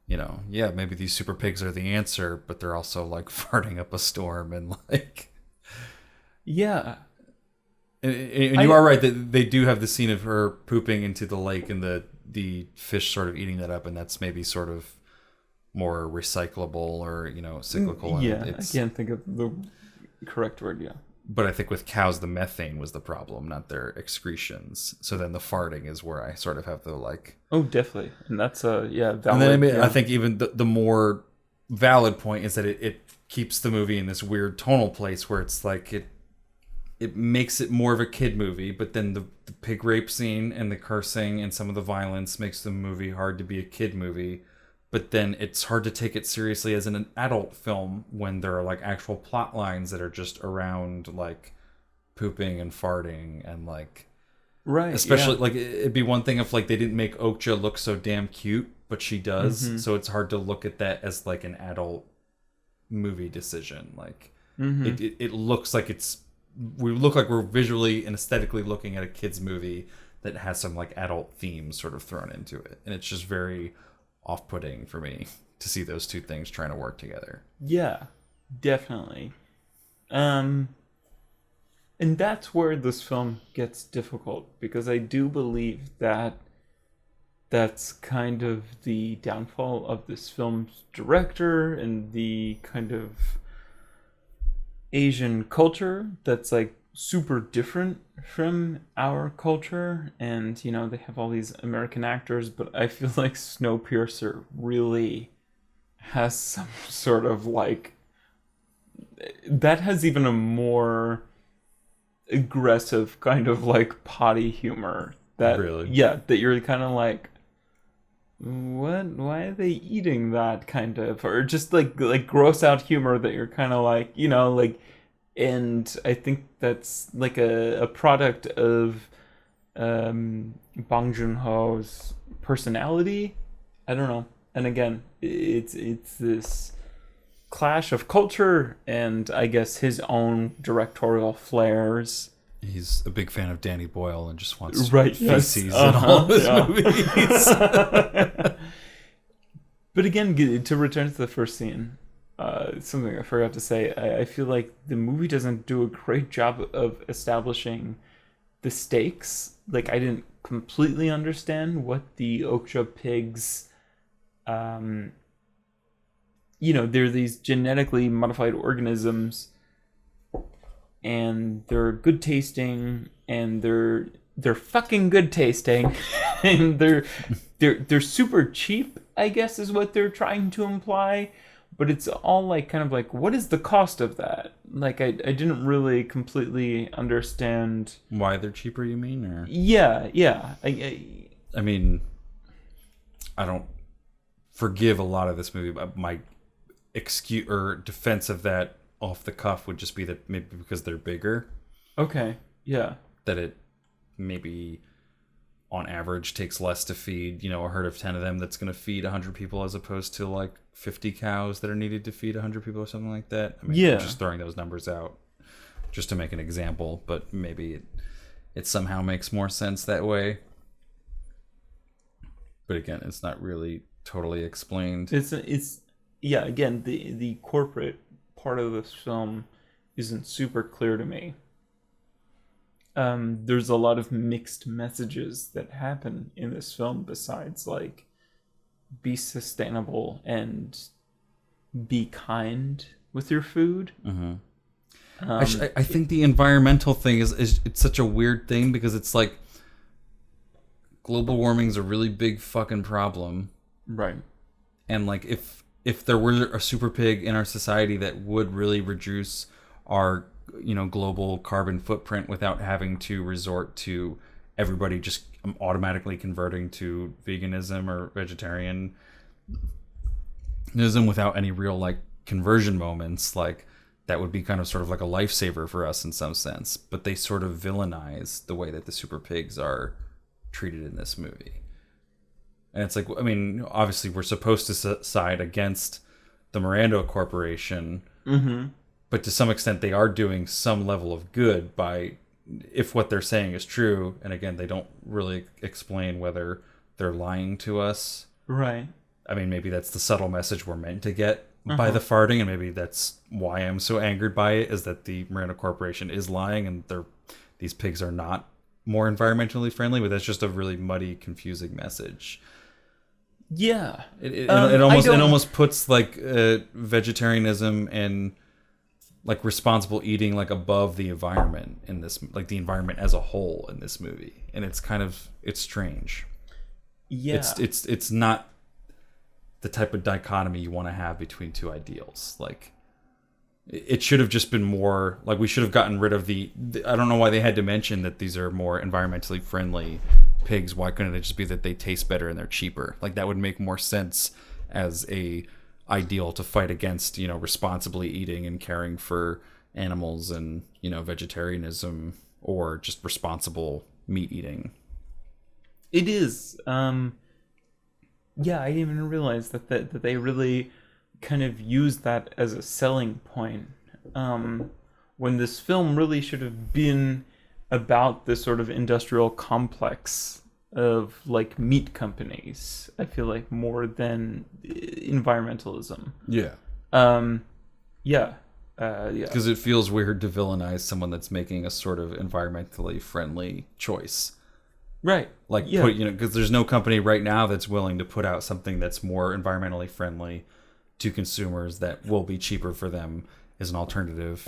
maybe these super pigs are the answer, but they're also like farting up a storm, and like, yeah. And you are right that they do have the scene of her pooping into the lake, and the fish sort of eating that up, and that's maybe sort of more recyclable or cyclical. Yeah, I can't think of the correct word. Yeah. But I think with cows, the methane was the problem, not their excretions. So then the farting is where I sort of have the like... Oh, definitely. And that's valid. And then I think even the more valid point is that it keeps the movie in this weird tonal place where it's like it makes it more of a kid movie, but then the pig rape scene and the cursing and some of the violence makes the movie hard to be a kid movie. But then it's hard to take it seriously as an adult film when there are like actual plot lines that are just around like pooping and farting and like, right. Especially like it'd be one thing if like they didn't make Okja look so damn cute, but she does. So it's hard to look at that as like an adult movie decision. Like it looks like we look like we're visually and aesthetically looking at a kid's movie that has some like adult themes sort of thrown into it, and it's just very off-putting for me to see those two things trying to work together. Yeah, definitely. And that's where this film gets difficult, because I do believe that that's kind of the downfall of this film's director and the kind of Asian culture that's like super different from our culture, and they have all these American actors, but I feel like Snowpiercer really has some sort of like that has even a more aggressive kind of like potty humor that really, that you're kind of like, why are they eating that, kind of, or just like gross out humor that you're kind of like, like. And I think that's like a product of Bong Joon-ho's personality. I don't know. And again, it's this clash of culture and I guess his own directorial flares He's a big fan of Danny Boyle and just wants yes. feces in all his movies. But again, to return to the first scene, something I forgot to say, I feel like the movie doesn't do a great job of establishing the stakes. Like, I didn't completely understand what the Okja pigs, they're these genetically modified organisms, and they're good tasting, and they're fucking good tasting, and they're super cheap, I guess is what they're trying to imply. But it's all like kind of like, what is the cost of that? Like, I didn't really completely understand why they're cheaper. You mean, or yeah. I mean, I don't forgive a lot of this movie, but my excuse or defense of that off the cuff would just be that maybe because they're bigger. Okay. Yeah. That it maybe on average takes less to feed, a herd of 10 of them that's going to feed 100 people as opposed to like 50 cows that are needed to feed 100 people or something like that. I mean, I'm just throwing those numbers out just to make an example, but maybe it somehow makes more sense that way. But again, it's not really totally explained. Again, the corporate part of this film isn't super clear to me. There's a lot of mixed messages that happen in this film besides like be sustainable and be kind with your food. Mm-hmm. I think the environmental thing is it's such a weird thing because it's like global warming is a really big fucking problem, right? And like if there were a super pig in our society that would really reduce our global carbon footprint without having to resort to everybody just automatically converting to veganism or vegetarianism without any real like conversion moments, like that would be kind of sort of like a lifesaver for us in some sense. But they sort of villainize the way that the super pigs are treated in this movie. And it's like, I mean, obviously we're supposed to side against the Miranda Corporation, mm-hmm. but to some extent they are doing some level of good by, if what they're saying is true, and again, they don't really explain whether they're lying to us. Right. I mean, maybe that's the subtle message we're meant to get by the farting, and maybe that's why I'm so angered by it, is that the Miranda Corporation is lying and these pigs are not more environmentally friendly, but that's just a really muddy, confusing message. Yeah. It almost puts like vegetarianism and like responsible eating like above the environment in this, like the environment as a whole in this movie, and it's strange. Yeah, it's not the type of dichotomy you want to have between two ideals. Like it should have just been more like, we should have gotten rid of the I don't know why they had to mention that these are more environmentally friendly pigs. Why couldn't it just be that they taste better and they're cheaper? Like that would make more sense as a ideal to fight against, responsibly eating and caring for animals and, vegetarianism or just responsible meat eating. It is. I didn't even realize that they really kind of use that as a selling point. When this film really should have been about this sort of industrial complex of like meat companies, I feel like, more than environmentalism. Yeah. Because it feels weird to villainize someone that's making a sort of environmentally friendly choice. Right. Like, because there's no company right now that's willing to put out something that's more environmentally friendly to consumers that will be cheaper for them as an alternative,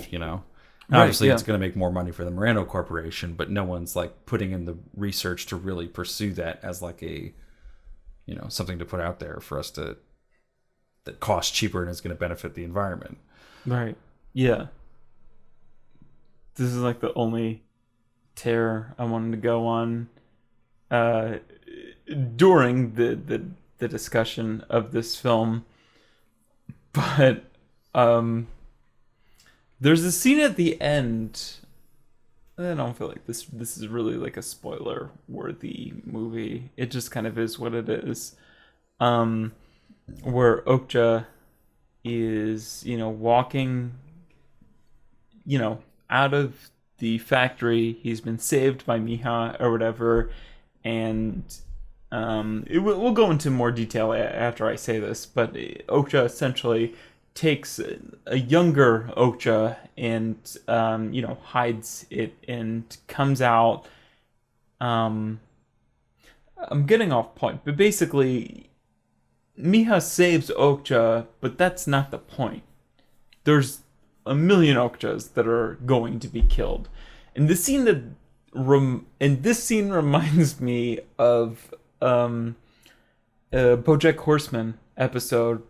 Right, obviously, it's going to make more money for the Miranda Corporation, but no one's like putting in the research to really pursue that as like a, something to put out there for us that costs cheaper and is going to benefit the environment. Right. Yeah. This is like the only tear I wanted to go on during the discussion of this film, but there's a scene at the end. I don't feel like this is really like a spoiler worthy movie. It just kind of is what it is. Where Okja is, walking, out of the factory. He's been saved by Miha or whatever, and we'll go into more detail after I say this, but Okja essentially takes a younger Okja and hides it and comes out. I'm getting off point, but basically Miha saves Okja, but that's not the point. There's a million Okjas that are going to be killed, and this scene reminds me of a Bojack Horseman episode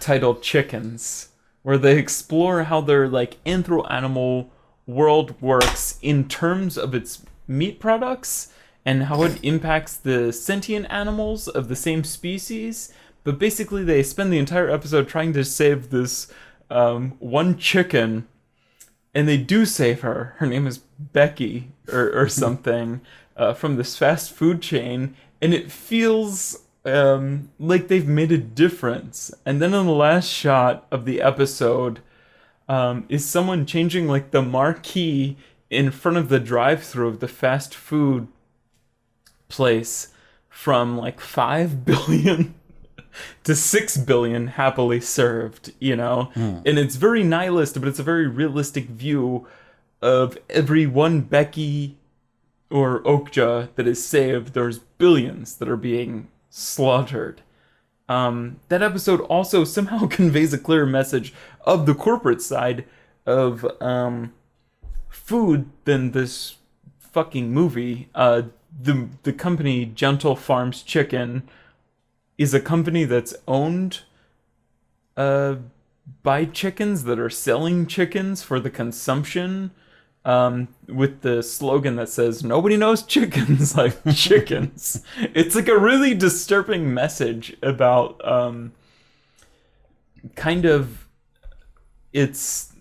titled Chickens, where they explore how their like anthro-animal world works in terms of its meat products and how it impacts the sentient animals of the same species. But basically they spend the entire episode trying to save this one chicken, and they do save her. Her name is Becky or something, from this fast food chain, and it feels like they've made a difference. And then in the last shot of the episode is someone changing like the marquee in front of the drive-thru of the fast food place from like 5 billion to 6 billion happily served, and it's very nihilist, but it's a very realistic view of every one Becky or Okja that is saved. There's billions that are being slaughtered. That episode also somehow conveys a clear message of the corporate side of food than this fucking movie. The company Gentle Farms Chicken is a company that's owned by chickens that are selling chickens for the consumption, with the slogan that says nobody knows chickens like chickens. It's like a really disturbing message about kind of it's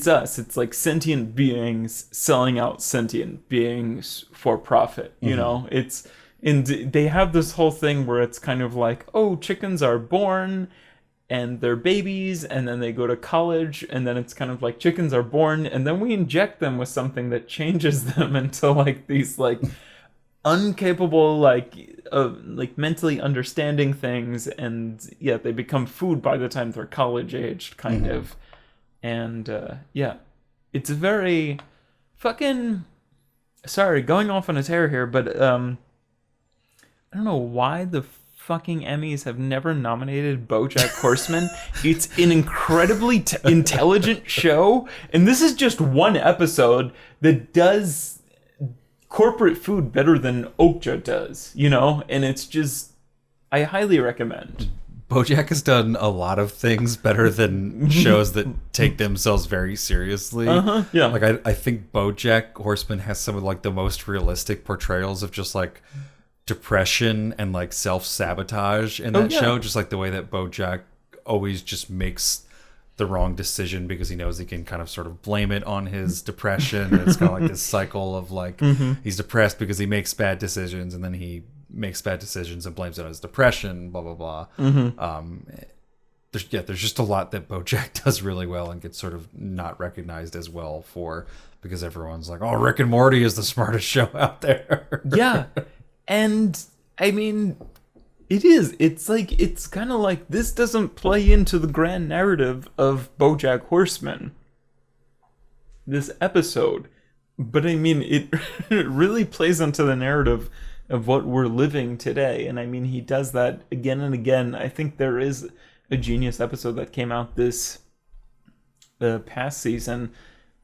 us. It's like sentient beings selling out sentient beings for profit. And they have this whole thing where it's kind of like, oh, chickens are born and they're babies, and then they go to college, and then it's kind of like chickens are born, and then we inject them with something that changes them into like these like incapable like mentally understanding things, and yeah, they become food by the time they're college aged, kind of. And it's a very fucking, sorry, going off on a tear here, but I don't know why the fucking Emmys have never nominated Bojack Horseman. It's an incredibly intelligent show, and this is just one episode that does corporate food better than Okja does, and it's just, I highly recommend. Bojack has done a lot of things better than shows that take themselves very seriously. Yeah. Like I think Bojack Horseman has some of like the most realistic portrayals of just like depression and like self-sabotage in that show. Just like the way that Bojack always just makes the wrong decision because he knows he can kind of sort of blame it on his depression. And it's kind of like this cycle of like he's depressed because he makes bad decisions, and then he makes bad decisions and blames it on his depression, blah blah blah. There's just a lot that Bojack does really well and gets sort of not recognized as well for, because everyone's like, oh, Rick and Morty is the smartest show out there. Yeah. And I mean, it's kind of like this doesn't play into the grand narrative of Bojack Horseman, this episode, but I mean it really plays into the narrative of what we're living today. And I mean, he does that again and again. I think there is a genius episode that came out this past season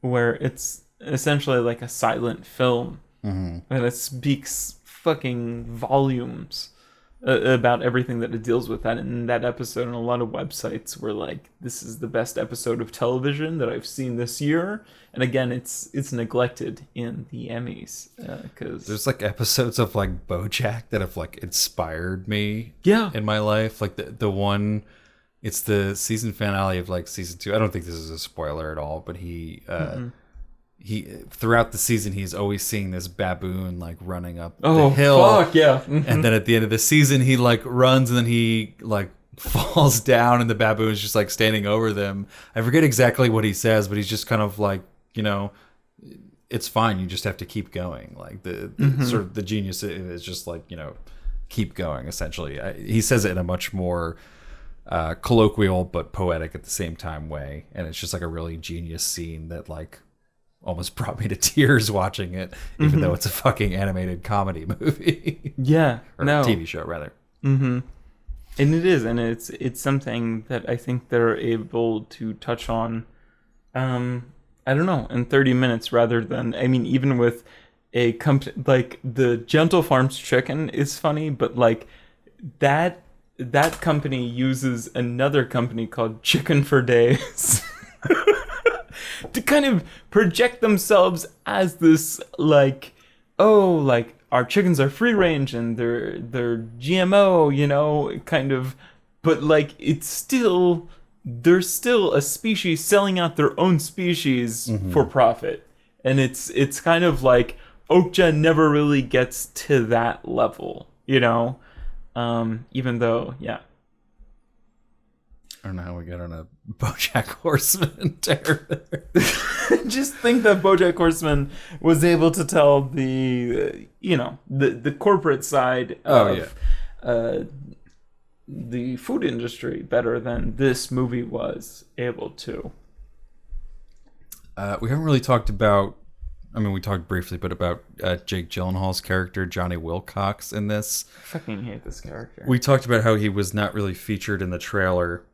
where it's essentially like a silent film, and it speaks fucking volumes about everything that it deals with. That in that episode, and a lot of websites were like, this is the best episode of television that I've seen this year. And again, it's neglected in the Emmys, because there's like episodes of like Bojack that have like inspired me in my life. Like the one, it's the season finale of like season 2. I don't think this is a spoiler at all, but he throughout the season he's always seeing this baboon like running up the hill. Fuck yeah. And then at the end of the season he like runs, and then he like falls down, and the baboon's just like standing over them. I forget exactly what he says, but he's just kind of like, it's fine. You just have to keep going. Like the sort of the genius is just like, keep going. Essentially, he says it in a much more colloquial but poetic at the same time way, and it's just like a really genius scene that like almost brought me to tears watching it, even though it's a fucking animated comedy movie. Yeah, or TV show rather. And it is, and it's something that I think they're able to touch on. I don't know, in 30 minutes rather than, I mean, even with a company like the Gentle Farms chicken is funny, but like that company uses another company called Chicken for Days to kind of project themselves as this like, oh, like our chickens are free range and they're GMO, kind of, but like they're still a species selling out their own species for profit. And it's kind of like Okja never really gets to that level, even though, yeah. I don't know how we got on a Bojack Horseman tear. Just think that Bojack Horseman was able to tell the corporate side of the food industry better than this movie was able to. We haven't really talked about, we talked briefly, but about Jake Gyllenhaal's character, Johnny Wilcox, in this. I fucking hate this character. We talked about how he was not really featured in the trailer.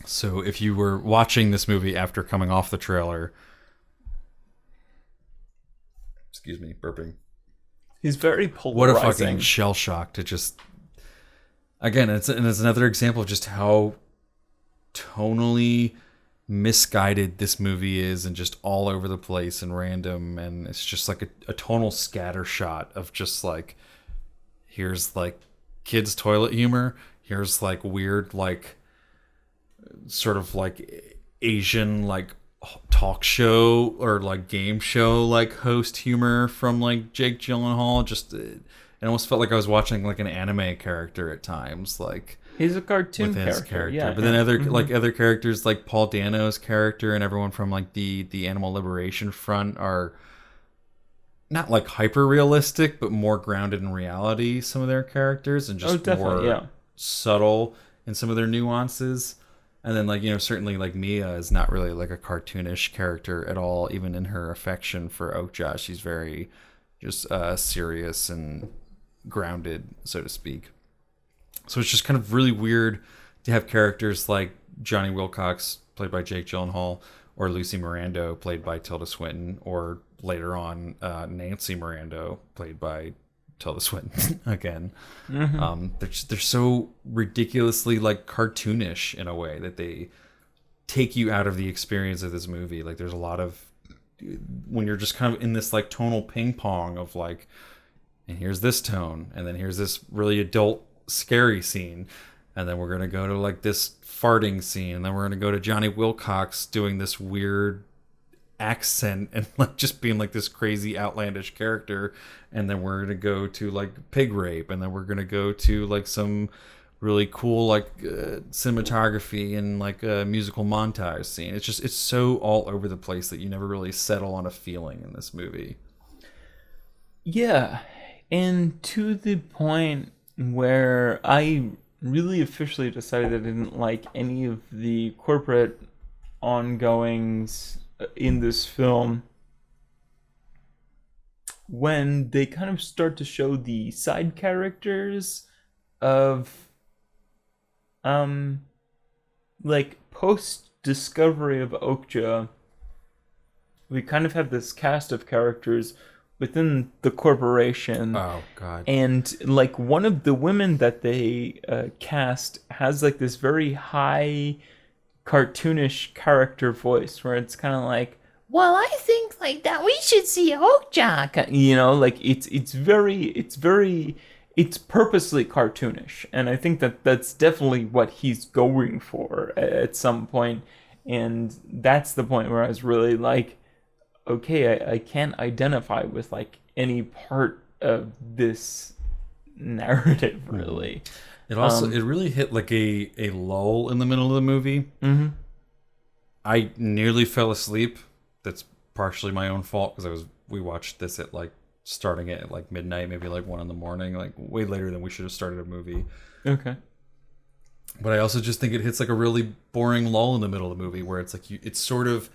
So if you were watching this movie after coming off the trailer... Excuse me, burping. He's very polarizing. What a fucking shell shock to just... Again, it's another example of just how tonally misguided this movie is and just all over the place and random, and it's just like a tonal scatter shot of just like, here's like kids toilet humor, here's like weird like sort of like Asian like talk show or like game show like host humor from like Jake Gyllenhaal. Just it almost felt like I was watching like an anime character at times. Like he's a cartoon character. Yeah, but then other characters like Paul Dano's character and everyone from like the Animal Liberation Front are not like hyper realistic, but more grounded in reality. Some of their characters and just more subtle in some of their nuances. And then like certainly like Mia is not really like a cartoonish character at all. Even in her affection for Okja, she's very just serious and grounded, so to speak. So it's just kind of really weird to have characters like Johnny Wilcox, played by Jake Gyllenhaal, or Lucy Miranda, played by Tilda Swinton, or later on Nancy Miranda, played by Tilda Swinton again. They're so ridiculously like cartoonish in a way that they take you out of the experience of this movie. Like there's a lot of, when you're just kind of in this like tonal ping pong of like, and here's this tone, and then here's this really adult scary scene, and then we're gonna go to like this farting scene, and then we're gonna go to Johnny Wilcox doing this weird accent and like just being like this crazy outlandish character, and then we're gonna go to like pig rape, and then we're gonna go to like some really cool like cinematography and like a musical montage scene. It's so all over the place that you never really settle on a feeling in this movie. Yeah, and to the point where I really officially decided I didn't like any of the corporate ongoings in this film, when they kind of start to show the side characters of like post discovery of Okja. We kind of have this cast of characters within the corporation. Oh god. And like one of the women that they cast has like this very high cartoonish character voice where it's kind of like, well, I think like that we should see Okja, like it's purposely cartoonish, and I think that that's definitely what he's going for at some point, and that's the point where I was really like, okay, I can't identify with like any part of this narrative really. It also it really hit like a lull in the middle of the movie. Mm-hmm. I nearly fell asleep. That's partially my own fault because we watched this at like starting it at like midnight, maybe like 1 a.m, like way later than we should have started a movie. Okay. But I also just think it hits like a really boring lull in the middle of the movie where it's like it's sort of,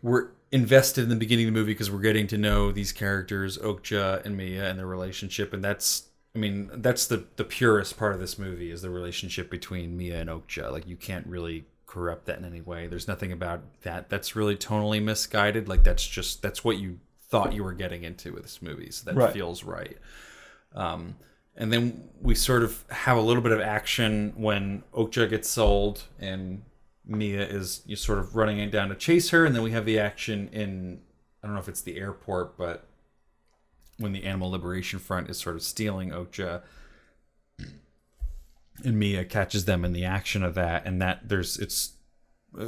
we're invested in the beginning of the movie because we're getting to know these characters, Okja and Mia, and their relationship, and that's the purest part of this movie is the relationship between Mia and Okja. Like, you can't really corrupt that in any way. There's nothing about that that's really tonally misguided. Like, that's what you thought you were getting into with this movie, so that feels right. And then we sort of have a little bit of action when Okja gets sold and Mia is sort of running down to chase her, and then we have the action in, I don't know if it's the airport, but when the Animal Liberation Front is sort of stealing Okja, and Mia catches them in the action of that, and it's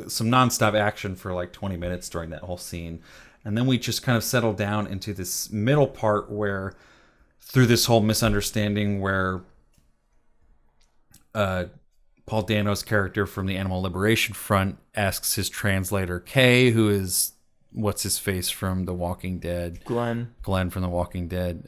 some nonstop action for like 20 minutes during that whole scene. And then we just kind of settle down into this middle part where, through this whole misunderstanding where Paul Dano's character from the Animal Liberation Front asks his translator, Kay, who is, what's his face from The Walking Dead? Glenn from The Walking Dead.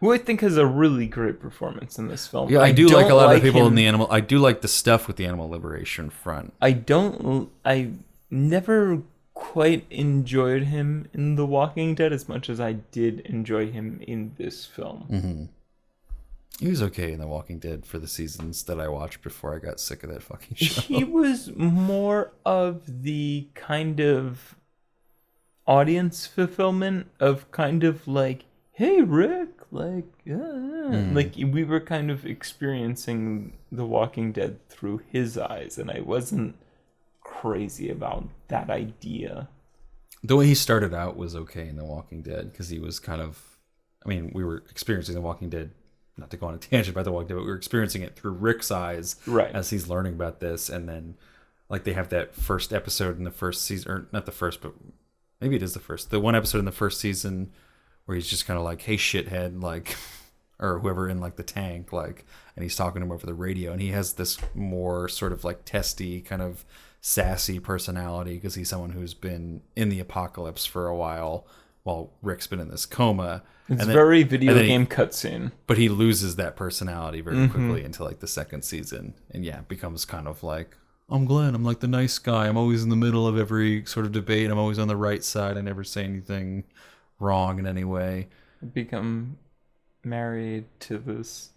Who I think has a really great performance in this film. Yeah, I do like a lot of the people in the Animal... I do like the stuff with the Animal Liberation Front. I never quite enjoyed him in The Walking Dead as much as I did enjoy him in this film. Mm-hmm. He was okay in The Walking Dead for the seasons that I watched before I got sick of that fucking show. He was more of the kind of audience fulfillment of kind of like, hey, Rick, like, like we were kind of experiencing The Walking Dead through his eyes, and I wasn't crazy about that idea. The way he started out was okay in The Walking Dead because he was kind of, I mean, we were experiencing The Walking Dead, not to go on a tangent about The Walking Dead, but we were experiencing it through Rick's eyes as he's learning about this. And then, like, they have that first episode in the first season, or not the first, but maybe it is the one episode in the first season where he's just kind of like, hey, shithead, like, or whoever in like the tank, like, and he's talking to him over the radio, and he has this more sort of like testy, kind of sassy personality because he's someone who's been in the apocalypse for a while Rick's been in this coma. It's very video game cutscene. But he loses that personality very quickly into like the second season, and becomes kind of like, I'm Glenn, I'm like the nice guy, I'm always in the middle of every sort of debate, I'm always on the right side, I never say anything wrong in any way. Become married to this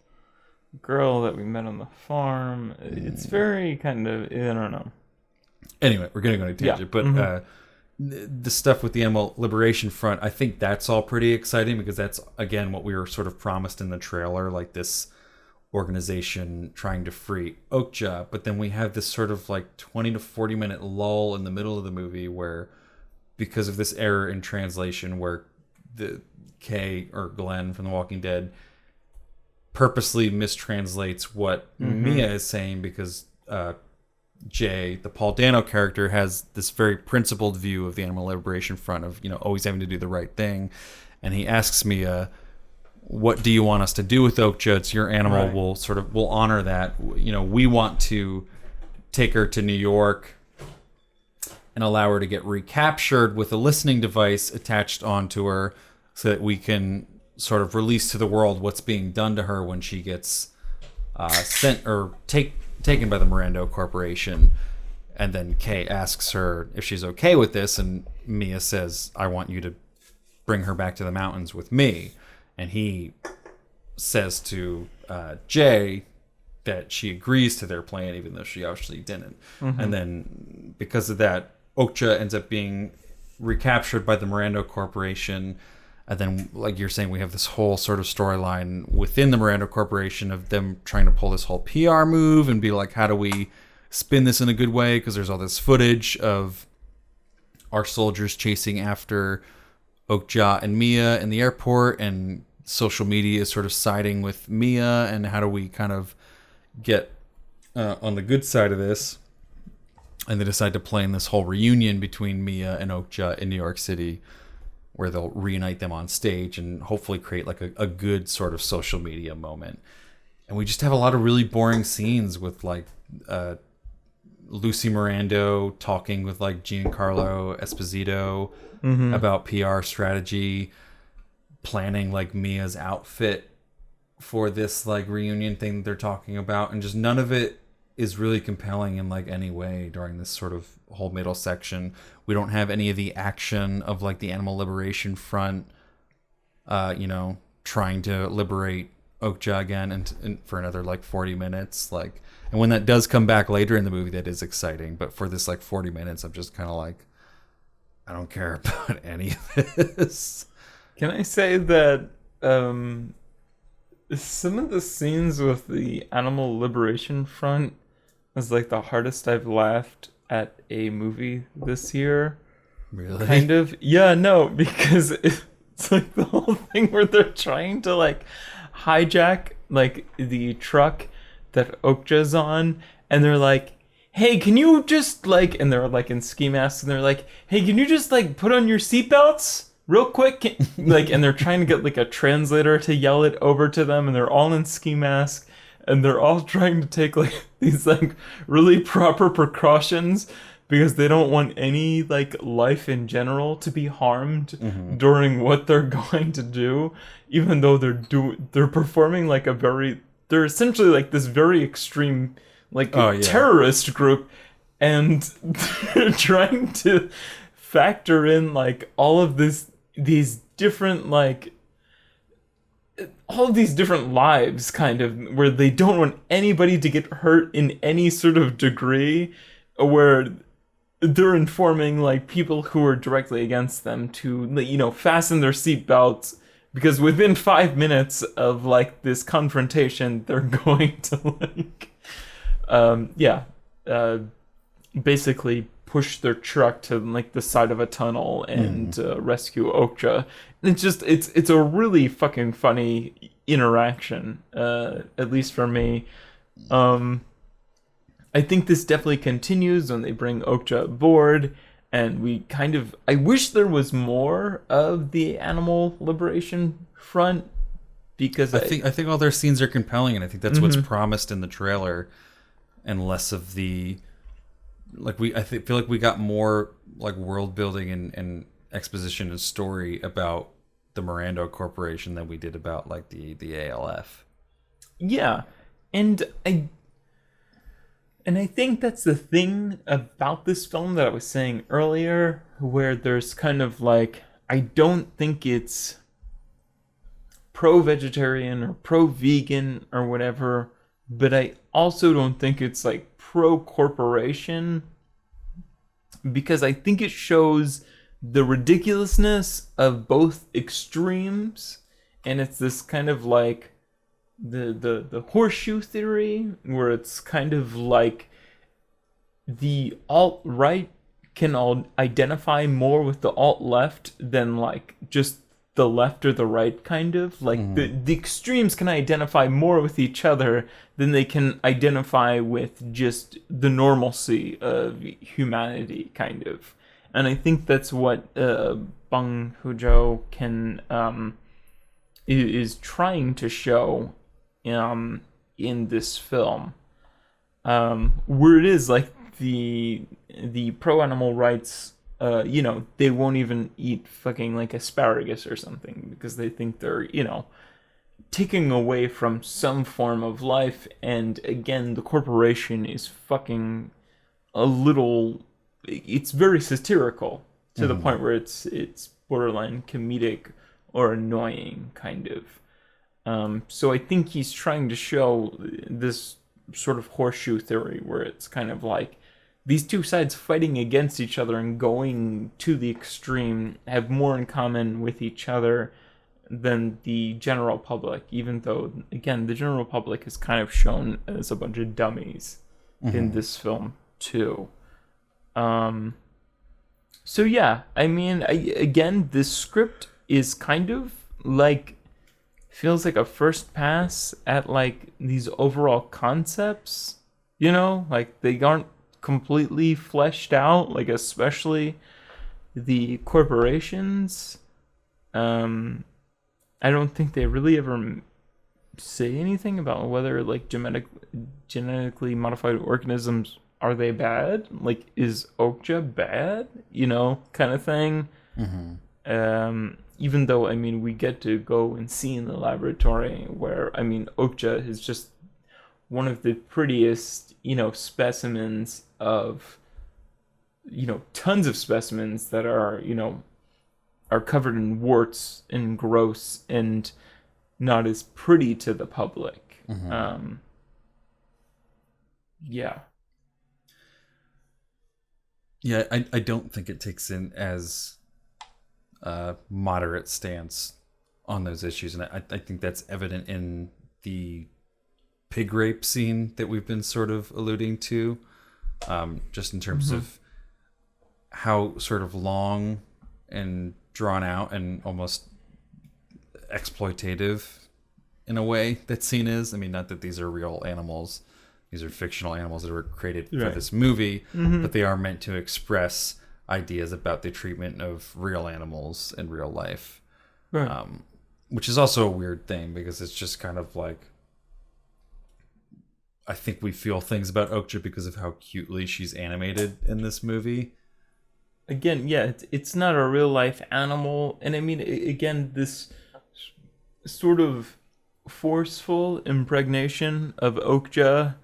girl that we met on the farm. It's very kind of, I don't know. Anyway, we're going to go on a tangent, but the stuff with the Animal Liberation Front, I think that's all pretty exciting because that's, again, what we were sort of promised in the trailer, like this organization trying to free Okja. But then we have this sort of like 20 to 40 minute lull in the middle of the movie where, because of this error in translation where the Kay or Glenn from The Walking Dead purposely mistranslates what Mia is saying because Jay, the Paul Dano character, has this very principled view of the Animal Liberation Front of, always having to do the right thing. And he asks Mia, what do you want us to do with Okja? It's your animal. Right. We'll honor that. We want to take her to New York and allow her to get recaptured with a listening device attached onto her so that we can sort of release to the world what's being done to her when she gets sent or taken by the Mirando Corporation. And then Kay asks her if she's okay with this, and Mia says, I want you to bring her back to the mountains with me. And he says to Jay that she agrees to their plan, even though she actually didn't. And then because of that, Okja ends up being recaptured by the Mirando Corporation. And then, like you're saying, we have this whole sort of storyline within the Mirando Corporation of them trying to pull this whole PR move and be like, how do we spin this in a good way? Because there's all this footage of our soldiers chasing after Okja and Mia in the airport, and social media is sort of siding with Mia, and how do we kind of get on the good side of this? And they decide to plan this whole reunion between Mia and Okja in New York City, where they'll reunite them on stage and hopefully create like a good sort of social media moment. And we just have a lot of really boring scenes with like Lucy Mirando talking with like Giancarlo Esposito Mm-hmm. about PR strategy, planning like Mia's outfit for this like reunion thing that they're talking about, and just none of it is really compelling in like any way during this sort of whole middle section. We don't have any of the action of like the Animal Liberation Front, trying to liberate Okja again and for another like 40 minutes. Like, and when that does come back later in the movie, that is exciting. But for this like 40 minutes, I'm just kind of like, I don't care about any of this. Can I say that some of the scenes with the Animal Liberation Front is like the hardest I've laughed at a movie this year. Really? Kind of. Yeah, no, because it's like the whole thing where they're trying to like hijack like the truck that Okja's on, and they're like, hey, can you just like, and they're like in ski masks, and they're like, hey, can you just like put on your seatbelts real quick? Like, and they're trying to get like a translator to yell it over to them, and they're all in ski masks, and they're all trying to take like these like really proper precautions because they don't want any like life in general to be harmed during what they're going to do, even though they're performing like they're essentially like this very extreme like terrorist group, and they're trying to factor in like all of these different like all of these different lives, kind of, where they don't want anybody to get hurt in any sort of degree, where they're informing like people who are directly against them to fasten their seatbelts, because within 5 minutes of like this confrontation they're going to like basically push their truck to like the side of a tunnel and rescue Okja. It's just it's a really fucking funny interaction, at least for me. I think this definitely continues when they bring Okja aboard, and I wish there was more of the Animal Liberation Front, because I think all their scenes are compelling, and I think that's what's promised in the trailer, and less of the feel like we got more like world building and exposition and story about the Mirando Corporation than we did about like the ALF. Yeah, and I think that's the thing about this film that I was saying earlier, where there's kind of like, I don't think it's pro-vegetarian or pro-vegan or whatever, but I also don't think it's like pro-corporation, because I think it shows the ridiculousness of both extremes, and it's this kind of like the horseshoe theory, where it's kind of like the alt-right can all identify more with the alt-left than like just the left or the right, kind of like the extremes can identify more with each other than they can identify with just the normalcy of humanity, kind of. And I think that's what Bong Joon-ho is trying to show in this film, where it is like the pro-animal rights, they won't even eat fucking like asparagus or something because they think they're, taking away from some form of life. And again, the corporation is fucking it's very satirical to the point where it's borderline comedic or annoying, kind of. So I think he's trying to show this sort of horseshoe theory, where it's kind of like these two sides fighting against each other and going to the extreme have more in common with each other than the general public, even though, again, the general public is kind of shown as a bunch of dummies in this film too. So yeah, I mean, again, this script is kind of like, feels like a first pass at like these overall concepts, like they aren't completely fleshed out, like especially the corporations. I don't think they really ever say anything about whether like genetically modified organisms are they bad? Like, is Okja bad? You know, kind of thing. Even though, I mean, we get to go and see in the laboratory where, I mean, Okja is just one of the prettiest, you know, specimens of, you know, tons of specimens that are, you know, are covered in warts and gross and not as pretty to the public. Yeah. Yeah, I don't think it takes in as moderate stance on those issues, and I think that's evident in the pig rape scene that we've been sort of alluding to, just in terms of how sort of long and drawn out and almost exploitative in a way that scene is. I mean, not that these are real animals. These are fictional animals that were created for this movie, but they are meant to express ideas about the treatment of real animals in real life. Right. Which is also a weird thing because it's just kind of like, I think we feel things about Okja because of how cutely she's animated in this movie. Again, yeah, it's not a real life animal. And I mean, again, this sort of forceful impregnation of Okja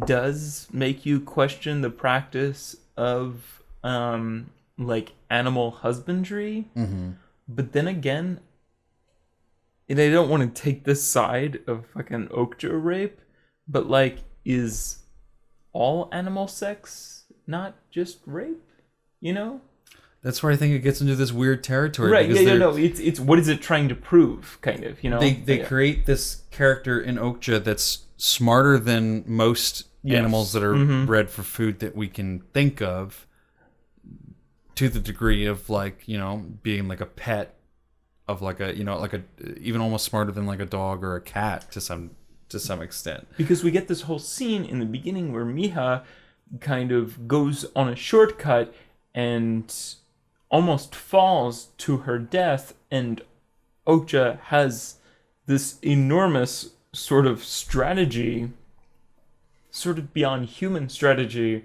does make you question the practice of like animal husbandry. But then again, and I don't want to take this side of fucking Okja rape, but like, is all animal sex not just rape? You know? That's where I think it gets into this weird territory. Right, yeah, no, it's what is it trying to prove, kind of, you know? They create this character in Okja that's smarter than most animals that are bred for food that we can think of, to the degree of, like, you know, being like a pet of like a, you know, like a, even almost smarter than like a dog or a cat to some extent. Because we get this whole scene in the beginning where Miha kind of goes on a shortcut and almost falls to her death, and Okja has this enormous sort of strategy, sort of beyond human strategy,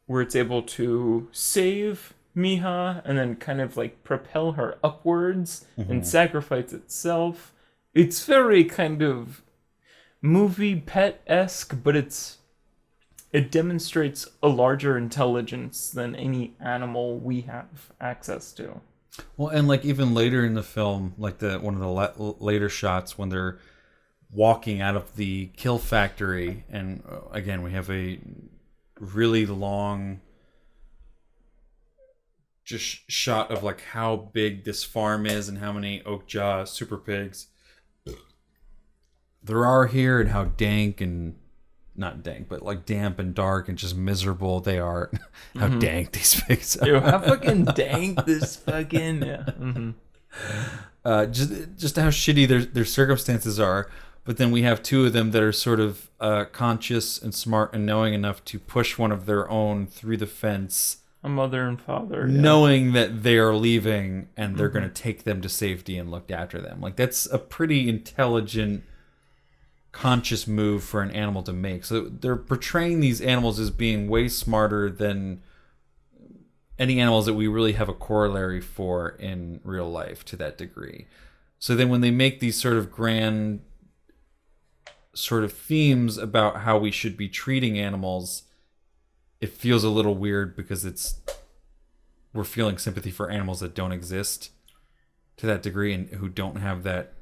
where it's able to save Miha and then kind of like propel her upwards and sacrifice itself. It's very kind of movie pet-esque, but it demonstrates a larger intelligence than any animal we have access to. Well, and like even later in the film, like one of the later shots when they're walking out of the kill factory, and again we have a really long just shot of like how big this farm is and how many Okja super pigs there are here, and how dank and not dank, but like damp and dark and just miserable they are. How dank these pigs are. Ew, how fucking dank this fucking just how shitty their circumstances are. But then we have two of them that are sort of conscious and smart and knowing enough to push one of their own through the fence. A mother and father, knowing that they are leaving and they're going to take them to safety and look after them. Like, that's a pretty intelligent, conscious move for an animal to make. So they're portraying these animals as being way smarter than any animals that we really have a corollary for in real life to that degree. So then when they make these sort of grand sort of themes about how we should be treating animals, it feels a little weird because we're feeling sympathy for animals that don't exist to that degree and who don't have that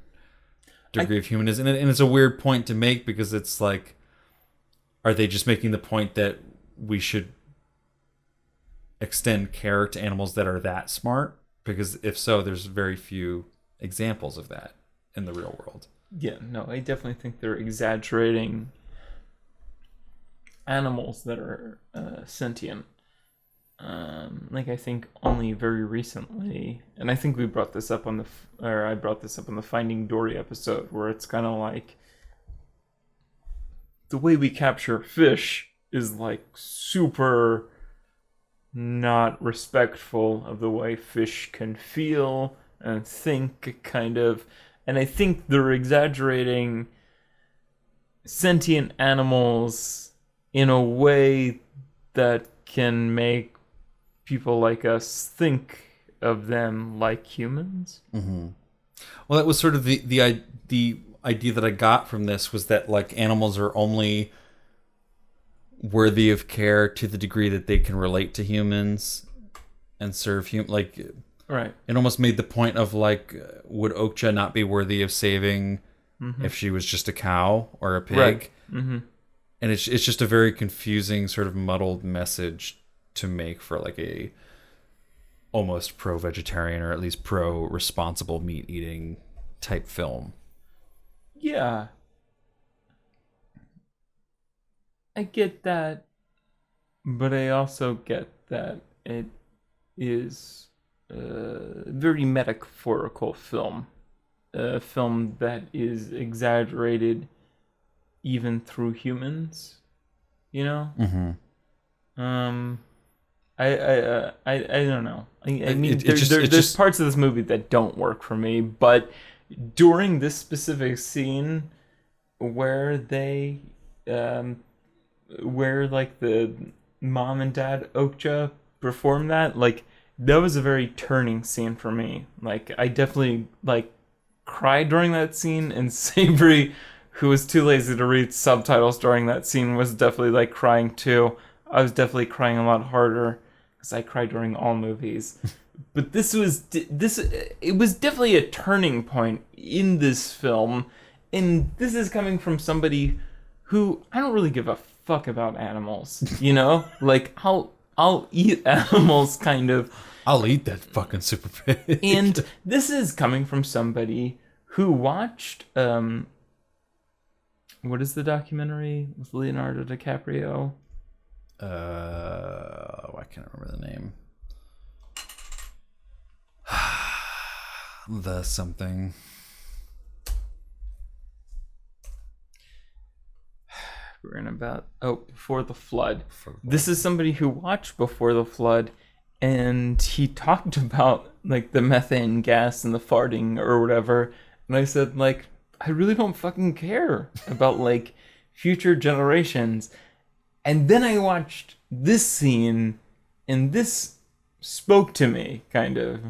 degree of humanism. And it's a weird point to make because it's like, are they just making the point that we should extend care to animals that are that smart? Because if so, there's very few examples of that in the real world. Yeah, no, I definitely think they're exaggerating animals that are sentient. Like, I think only very recently, and I think we brought this up I brought this up on the Finding Dory episode, where it's kind of like the way we capture fish is like super not respectful of the way fish can feel and think, kind of. And I think they're exaggerating sentient animals in a way that can make people like us think of them like humans. Mm-hmm. Well, that was sort of the idea that I got from this, was that like animals are only worthy of care to the degree that they can relate to humans and serve right. It almost made the point of like, would Okja not be worthy of saving if she was just a cow or a pig? Right. Mm-hmm. And it's just a very confusing, sort of muddled message to make for like a almost pro-vegetarian, or at least pro-responsible meat-eating type film. Yeah. I get that, but I also get that it is a very metaphorical film. A film that is exaggerated even through humans, you know? Mm-hmm. I don't know. I mean, there's parts of this movie that don't work for me, but during this specific scene where where like the mom and dad Okja perform that, like that was a very turning scene for me. Like I definitely like cried during that scene, and Savory, who was too lazy to read subtitles during that scene, was definitely like crying too. I was definitely crying a lot harder because I cry during all movies. But it was definitely a turning point in this film, and this is coming from somebody who I don't really give a fuck about animals, you know? Like I'll eat animals kind of. I'll eat that fucking super pig. And this is coming from somebody who watched what is the documentary with Leonardo DiCaprio? I can't remember the name. The something. We're in about Before the Flood. This is somebody who watched Before the Flood, and he talked about like the methane gas and the farting or whatever. And I said, like, I really don't fucking care about like future generations. And then I watched this scene, and this spoke to me kind of,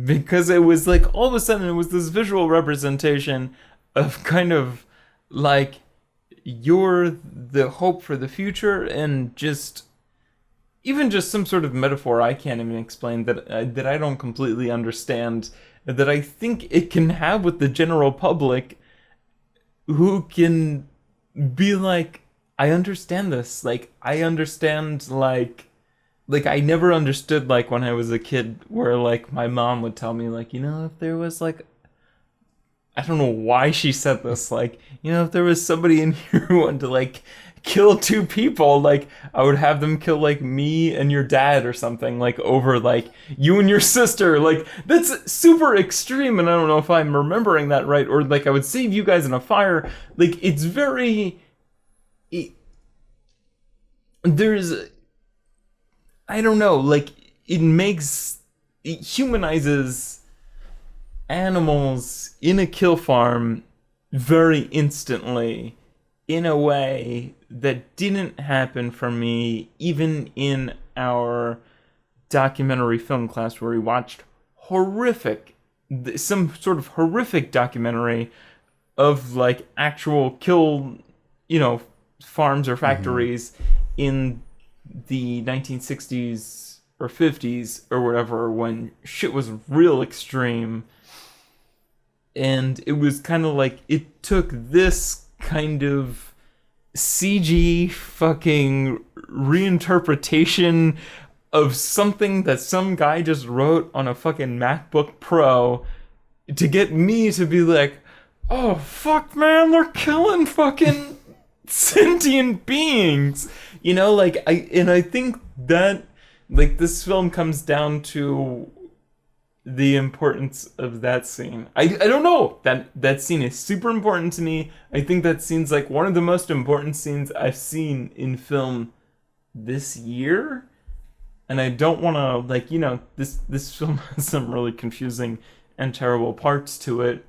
because it was like all of a sudden it was this visual representation of kind of like you're the hope for the future, and just even just some sort of metaphor I can't even explain, that I don't completely understand, that I think it can have with the general public, who can be like, I understand this. Like I understand like I never understood like when I was a kid, where like my mom would tell me like, you know, if there was like, I don't know why she said this, like, you know, if there was somebody in here who wanted to like kill two people, like I would have them kill like me and your dad or something, like over like you and your sister. Like that's super extreme, and I don't know if I'm remembering that right, or like I would save you guys in a fire. Like it's very I don't know, like it humanizes animals in a kill farm very instantly, in a way that didn't happen for me even in our documentary film class, where we watched some sort of horrific documentary of like actual kill, you know, farms or factories in the 1960s or 50s or whatever, when shit was real extreme. And it was kind of like it took this kind of CG fucking reinterpretation of something that some guy just wrote on a fucking MacBook Pro to get me to be like, oh fuck man, they're killing fucking sentient beings, you know? Like I think that like this film comes down to the importance of that scene. I don't know, that scene is super important to me. I think that scene's like one of the most important scenes I've seen in film this year, and I don't want to like, you know, this film has some really confusing and terrible parts to it,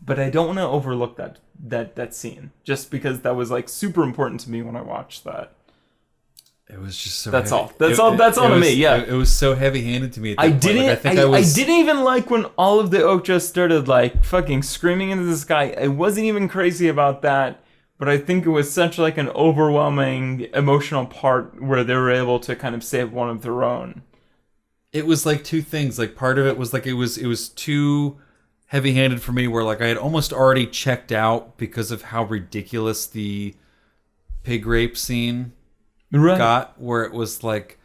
but I don't want to overlook that scene, just because that was like super important to me when I watched that. It was just so. That's heavy. all. That's all. That's all to me. Yeah. It was so heavy-handed to me. At that I point. didn't. Like, I didn't even like when all of the Okja started like fucking screaming into the sky. I wasn't even crazy about that, but I think it was such like an overwhelming emotional part where they were able to kind of save one of their own. It was like two things. Like part of it was like it was too heavy-handed for me. Where like I had almost already checked out because of how ridiculous the pig rape scene got, where it was like,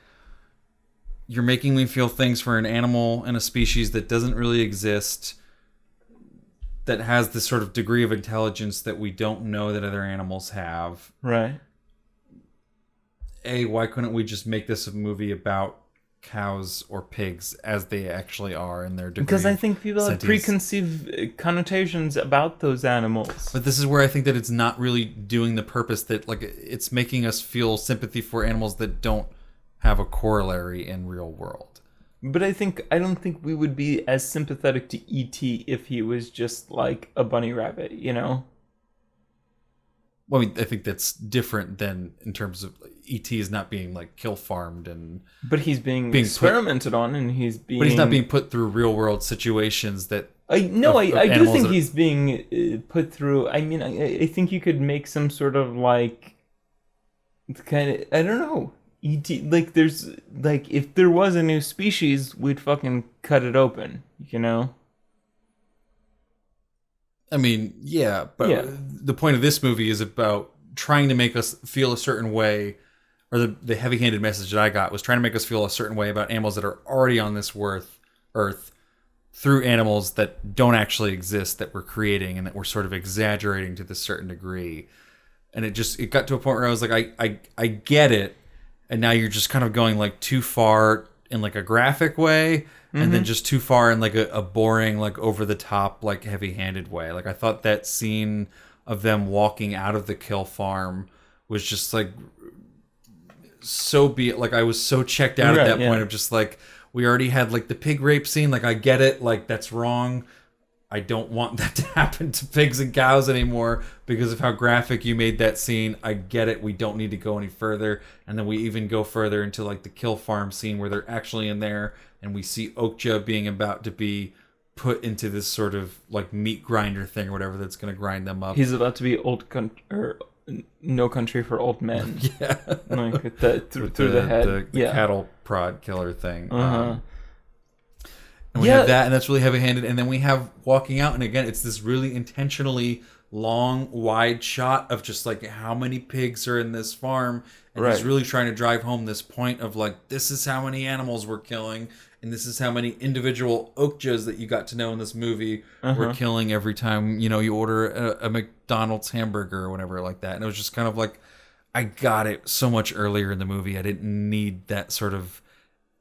you're making me feel things for an animal and a species that doesn't really exist, that has this sort of degree of intelligence that we don't know that other animals have. Right. Why couldn't we just make this a movie about cows or pigs as they actually are in their degree? Because I think people have preconceived connotations about those animals. But this is where I think that it's not really doing the purpose that, like, it's making us feel sympathy for animals that don't have a corollary in real world. But I don't think we would be as sympathetic to E.T. if he was just like a bunny rabbit, you know? Well, I mean, I think that's different than in terms of E.T. is not being like kill farmed and. But he's being experimented on, and he's being. But he's not being put through real world situations that. I do think he's being put through. I mean, I think you could make some sort of like. Kind of, I don't know. E.T. like there's like if there was a new species, we'd fucking cut it open, you know. I mean, yeah, but the point of this movie is about trying to make us feel a certain way, or the heavy-handed message that I got was trying to make us feel a certain way about animals that are already on this earth through animals that don't actually exist, that we're creating and that we're sort of exaggerating to this certain degree. And it got to a point where I was like, I get it, and now you're just kind of going like too far in like a graphic way. And then just too far in like a boring, like over the top, like heavy-handed way. Like I thought that scene of them walking out of the kill farm was just like like I was so checked out at that point of just like, we already had like the pig rape scene. Like I get it, like that's wrong. I don't want that to happen to pigs and cows anymore because of how graphic you made that scene. I get it. We don't need to go any further. And then we even go further into like the kill farm scene where they're actually in there and we see Okja being about to be put into this sort of like meat grinder thing or whatever that's going to grind them up. He's about to be No Country for Old Men. Yeah. Like through the head. The cattle prod killer thing. Uh-huh. And we have that, and that's really heavy-handed. And then we have walking out, and again, it's this really intentionally long, wide shot of just like how many pigs are in this farm. And he's really trying to drive home this point of like, this is how many animals we're killing, and this is how many individual Okjas that you got to know in this movie we're killing every time, you know, you order a McDonald's hamburger or whatever like that. And it was just kind of like, I got it so much earlier in the movie. I didn't need that sort of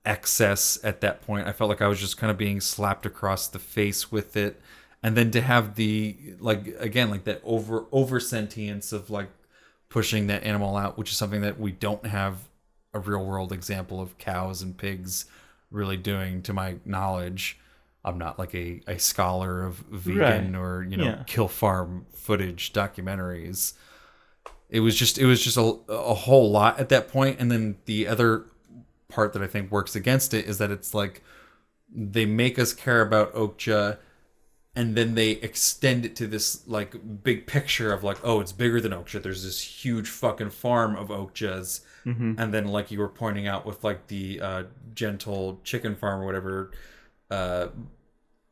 excess at that point. I felt like I was just kind of being slapped across the face with it. And then to have the, like, again, like that over sentience of like pushing that animal out, which is something that we don't have a real world example of cows and pigs really doing, to my knowledge. I'm not like a scholar of vegan or, you know, kill farm footage documentaries. It was just a whole lot at that point. And then the other part that I think works against it is that it's like they make us care about Okja, and then they extend it to this like big picture of like, oh, it's bigger than Okja. There's this huge fucking farm of Okjas. And then like you were pointing out with like the gentle chicken farm or whatever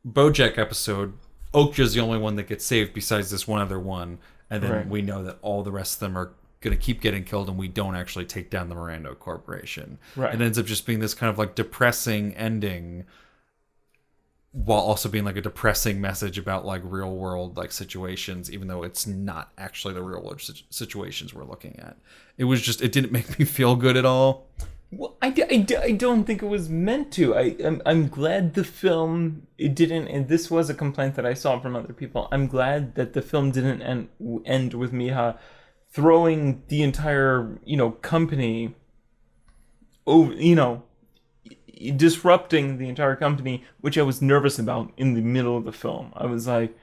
Bojack episode, Okja's the only one that gets saved besides this one other one. And then we know that all the rest of them are going to keep getting killed, and we don't actually take down the Miranda Corporation. It ends up just being this kind of like depressing ending, while also being like a depressing message about like real world like situations, even though it's not actually the real world situations we're looking at. It was just, it didn't make me feel good at all. Well, I don't think it was meant to. I'm glad the film, it didn't, and this was a complaint that I saw from other people. I'm glad that the film didn't end with Miha throwing the entire, you know, company over, you know, disrupting the entire company, which I was nervous about in the middle of the film. I was like,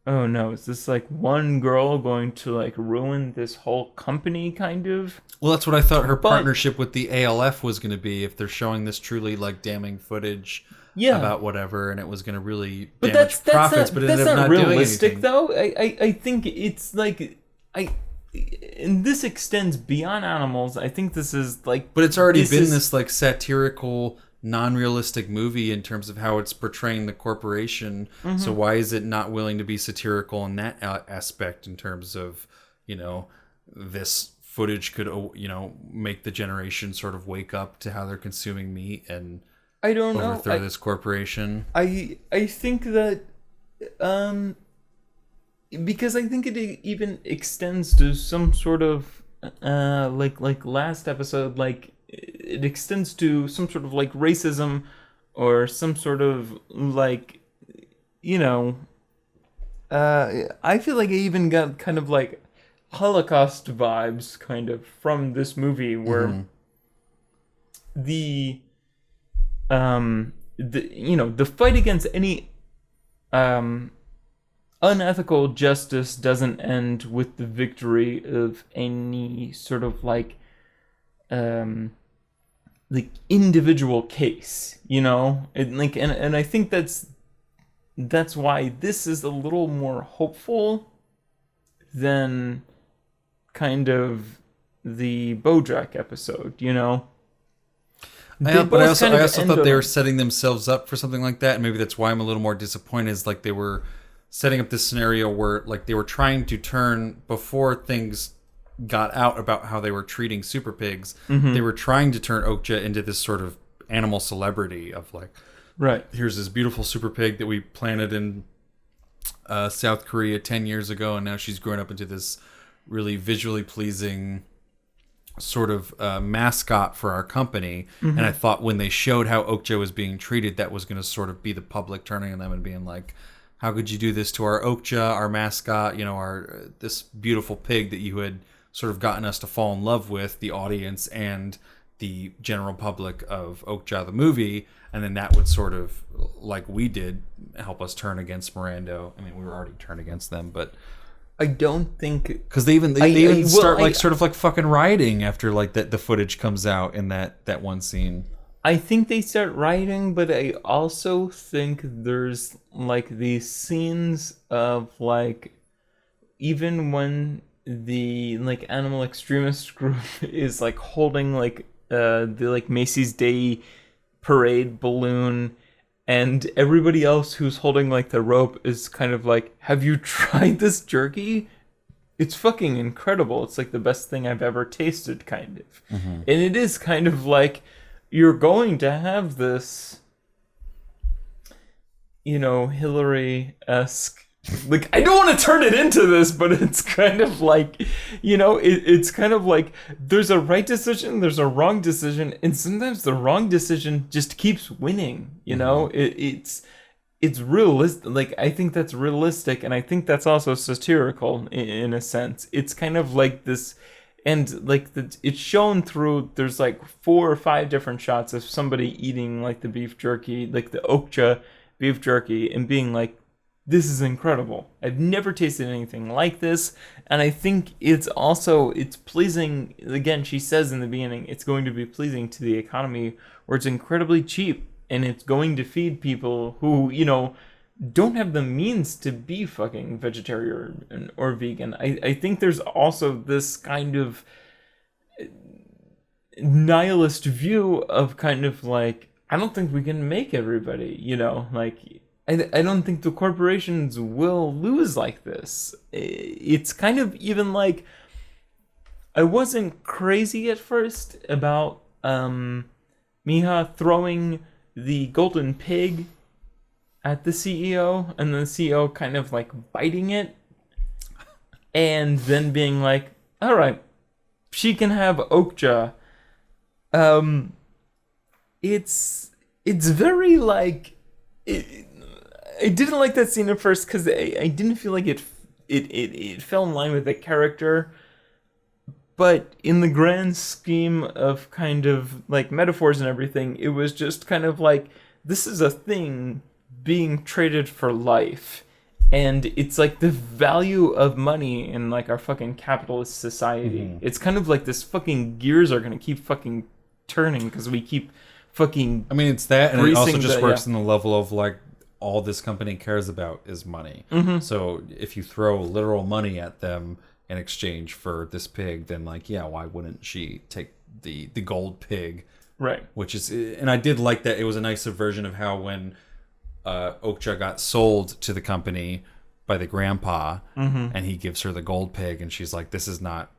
oh no, is this like one girl going to like ruin this whole company kind of? Well, that's what I thought her partnership with the ALF was going to be, if they're showing this truly like damning footage about whatever, and it was going to really damage profits, but it ended up not realistic doing anything. though. I think it's like and this extends beyond animals. I think this is like, but it's already been this like satirical, non-realistic movie in terms of how it's portraying the corporation. Mm-hmm. So why is it not willing to be satirical in that aspect, in terms of, you know, this footage could, you know, make the generation sort of wake up to how they're consuming meat and overthrow this corporation? I think that because I think it even extends to some sort of like last episode, like it extends to some sort of like racism or some sort of like, you know, I feel like I even got kind of like Holocaust vibes kind of from this movie, where the you know, the fight against any unethical justice doesn't end with the victory of any sort of like individual case, you know, and I think that's why this is a little more hopeful than kind of the Bojack episode, you know. But I also thought they were setting themselves up for something like that, and maybe that's why I'm a little more disappointed. Is like they were setting up this scenario where like they were trying to turn, before things got out about how they were treating super pigs, they were trying to turn Okja into this sort of animal celebrity of like, right, here's this beautiful super pig that we planted in South Korea 10 years ago, and now she's grown up into this really visually pleasing sort of mascot for our company. And I thought when they showed how Okja was being treated, that was going to sort of be the public turning on them and being like, how could you do this to our Okja, our mascot, you know, our this beautiful pig that you had sort of gotten us to fall in love with, the audience and the general public of Okja the movie, and then that would sort of, like we did, help us turn against Mirando. I mean, we were already turned against them, but I don't think, because they even start sort of like fucking rioting after like that the footage comes out in that one scene. I think they start writing, but I also think there's like these scenes of like, even when the like animal extremist group is like holding like the like Macy's Day Parade balloon, and everybody else who's holding like the rope is kind of like, have you tried this jerky? It's fucking incredible. It's like the best thing I've ever tasted, kind of. And it is kind of like, you're going to have this, you know, Hillary-esque, like, I don't want to turn it into this, but it's kind of like, you know, it's kind of like there's a right decision, there's a wrong decision, and sometimes the wrong decision just keeps winning, you know? It's realistic. Like, I think that's realistic, and I think that's also satirical in a sense. It's kind of like this. And like it's shown through, there's like 4 or 5 different shots of somebody eating like the beef jerky, like the Okja beef jerky, and being like, this is incredible. I've never tasted anything like this. And I think it's pleasing. Again, she says in the beginning, it's going to be pleasing to the economy, where it's incredibly cheap, and it's going to feed people who, you know, don't have the means to be fucking vegetarian or vegan. I think there's also this kind of nihilist view of kind of like, I don't think we can make everybody, you know, like, I don't think the corporations will lose like this. It's kind of even like, I wasn't crazy at first about Miha throwing the golden pig at the CEO, and the CEO kind of like biting it, and then being like, all right, she can have Okja. It's very like, I didn't like that scene at first because I didn't feel like it fell in line with the character, but in the grand scheme of kind of like metaphors and everything, it was just kind of like, this is a thing being traded for life, And it's like the value of money in like our fucking capitalist society. It's kind of like this fucking gears are gonna keep fucking turning because we keep fucking. I mean, it's that, and it also just works in the level of like all this company cares about is money. So if you throw literal money at them in exchange for this pig, then like, yeah, why wouldn't she take the gold pig? Right. Which is, and I did like that. It was a nicer version of how when Okja got sold to the company by the grandpa, and he gives her the gold pig, and she's like, "This is not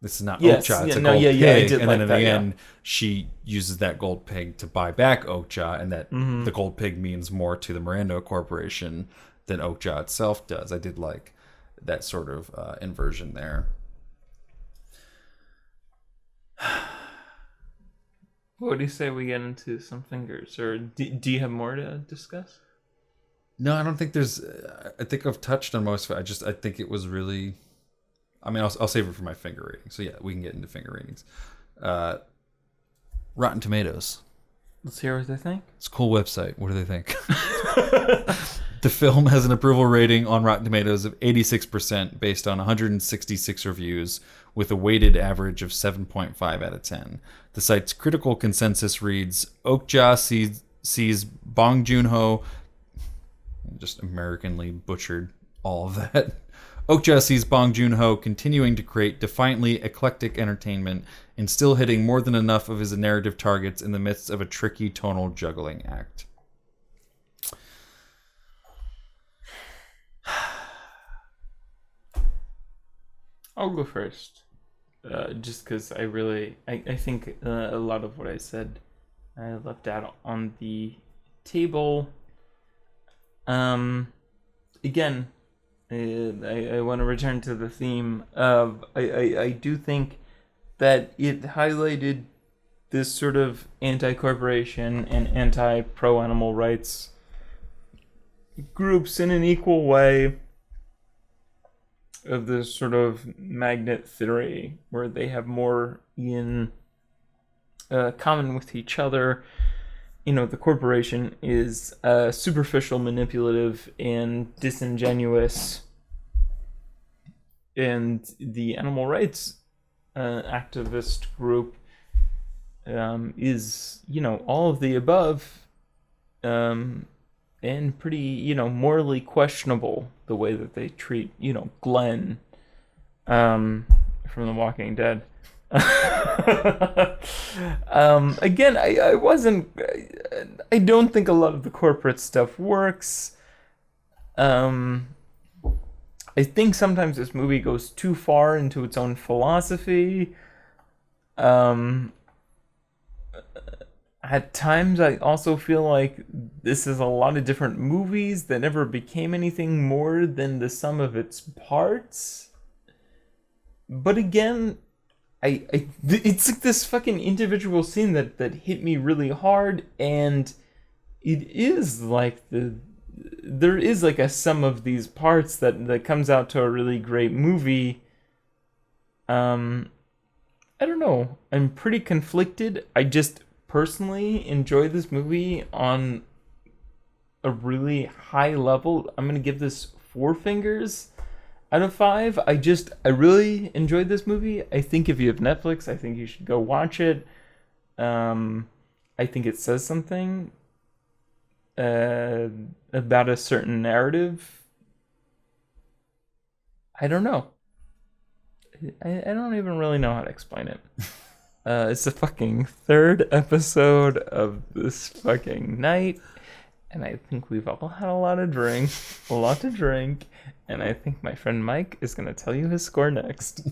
Okja. It's a gold pig." And then in the end, she uses that gold pig to buy back Okja, and that the gold pig means more to the Miranda Corporation than Okja itself does. I did like that sort of inversion there. What do you say we get into some fingers, or do you have more to discuss? No, I don't think there's. I think I've touched on most of it. I think it was really. I mean, I'll save it for my finger rating. So yeah, we can get into finger ratings. Rotten Tomatoes. Let's hear what they think. It's a cool website. What do they think? The film has an approval rating on Rotten Tomatoes of 86% based on 166 reviews with a weighted average of 7.5 out of 10. The site's critical consensus reads, Okja sees Bong Joon-ho, just Americanly butchered all of that. Okja sees Bong Joon-ho continuing to create defiantly eclectic entertainment and still hitting more than enough of his narrative targets in the midst of a tricky tonal juggling act. I'll go first, just because I think a lot of what I said I left out on the table. Again, I want to return to the theme of I do think that it highlighted this sort of anti-corporation and anti-pro-animal rights groups in an equal way of this sort of magnet theory where they have more in common with each other. You know, the corporation is superficial, manipulative, and disingenuous. And the animal rights activist group is, you know, all of the above, and pretty, you know, morally questionable the way that they treat, you know, Glenn from The Walking Dead. Again, I don't think a lot of the corporate stuff works. I think sometimes this movie goes too far into its own philosophy. At times, I also feel like this is a lot of different movies that never became anything more than the sum of its parts. But again, it's like this fucking individual scene that hit me really hard, and it is like there is like a sum of these parts that comes out to a really great movie. I don't know. I'm pretty conflicted. I just personally enjoy this movie on a really high level. I'm gonna give this 4 fingers out of 5. I really enjoyed this movie. I think if you have Netflix, I think you should go watch it. I think it says something about a certain narrative. I don't know. I don't even really know how to explain it. It's the fucking 3rd episode of this fucking night, and I think we've all had a lot to drink, and I think my friend Mike is going to tell you his score next.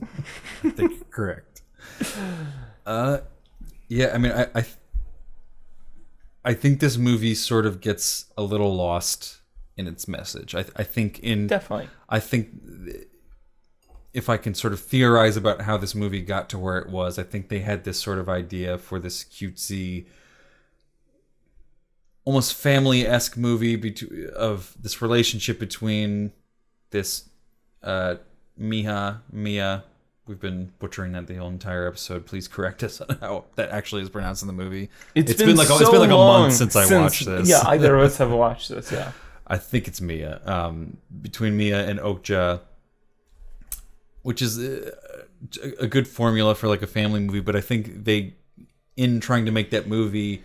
I think you're correct. Yeah, I mean, I think this movie sort of gets a little lost in its message. I think definitely. I think if I can sort of theorize about how this movie got to where it was, I think they had this sort of idea for this cutesy, almost family-esque movie of this relationship between this Mia. We've been butchering that the whole entire episode. Please correct us on how that actually is pronounced in the movie. It's been like a month since I watched this. Yeah, either of us have watched this. Yeah. I think it's Mia. Between Mia and Okja, which is a good formula for like a family movie, but I think they, in trying to make that movie,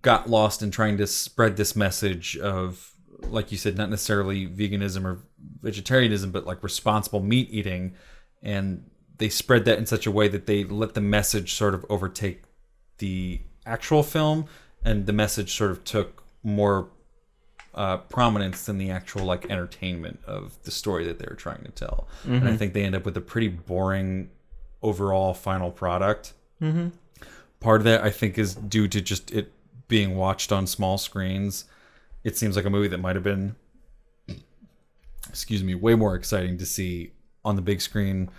got lost in trying to spread this message of, like you said, not necessarily veganism or vegetarianism, but like responsible meat eating. And they spread that in such a way that they let the message sort of overtake the actual film, and the message sort of took more prominence than the actual like entertainment of the story that they were trying to tell. And I think they end up with a pretty boring overall final product. Part of that, I think, is due to just it being watched on small screens. It seems like a movie that might have been, way more exciting to see on the big screen.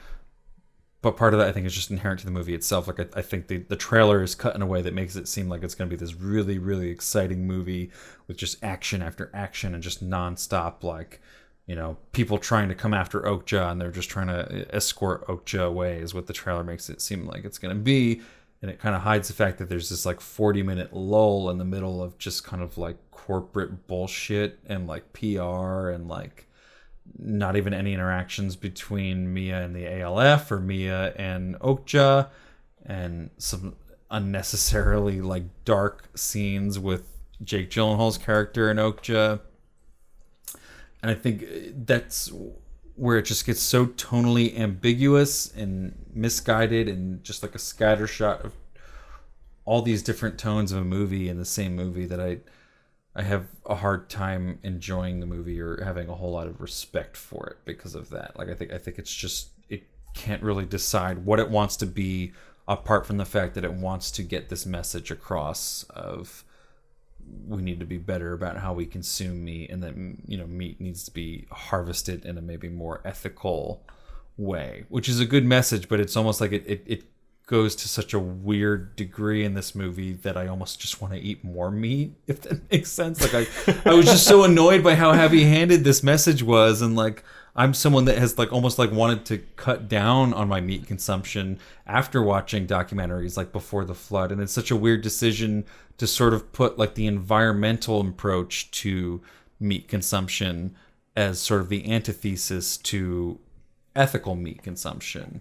But part of that, I think, is just inherent to the movie itself. Like, I think the trailer is cut in a way that makes it seem like it's going to be this really, really exciting movie with just action after action and just nonstop, like, you know, people trying to come after Okja and they're just trying to escort Okja away is what the trailer makes it seem like it's going to be. And it kind of hides the fact that there's this like 40-minute lull in the middle of just kind of like corporate bullshit and like PR and like not even any interactions between Mia and the ALF or Mia and Okja, and some unnecessarily like dark scenes with Jake Gyllenhaal's character and Okja. And I think that's where it just gets so tonally ambiguous and misguided and just like a scattershot of all these different tones of a movie in the same movie that I have a hard time enjoying the movie or having a whole lot of respect for it because of that. Like I think it's just, it can't really decide what it wants to be apart from the fact that it wants to get this message across of we need to be better about how we consume meat, and that, you know, meat needs to be harvested in a maybe more ethical way, which is a good message, but it's almost like it goes to such a weird degree in this movie that I almost just want to eat more meat, if that makes sense. Like I was just so annoyed by how heavy-handed this message was, and like I'm someone that has like almost like wanted to cut down on my meat consumption after watching documentaries like Before the Flood, and it's such a weird decision to sort of put like the environmental approach to meat consumption as sort of the antithesis to ethical meat consumption.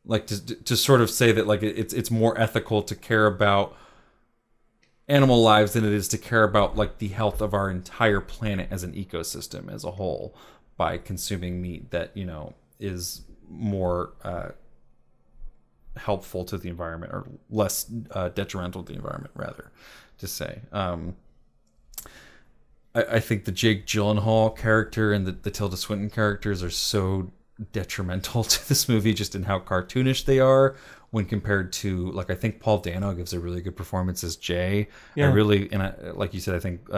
Like to sort of say that like it's more ethical to care about animal lives than it is to care about like the health of our entire planet as an ecosystem as a whole by consuming meat that, you know, is more helpful to the environment, or less detrimental to the environment, rather to say. I think the Jake Gyllenhaal character and the Tilda Swinton characters are so detrimental to this movie, just in how cartoonish they are when compared to, like, I think Paul Dano gives a really good performance as Jay. Yeah. Like you said, I think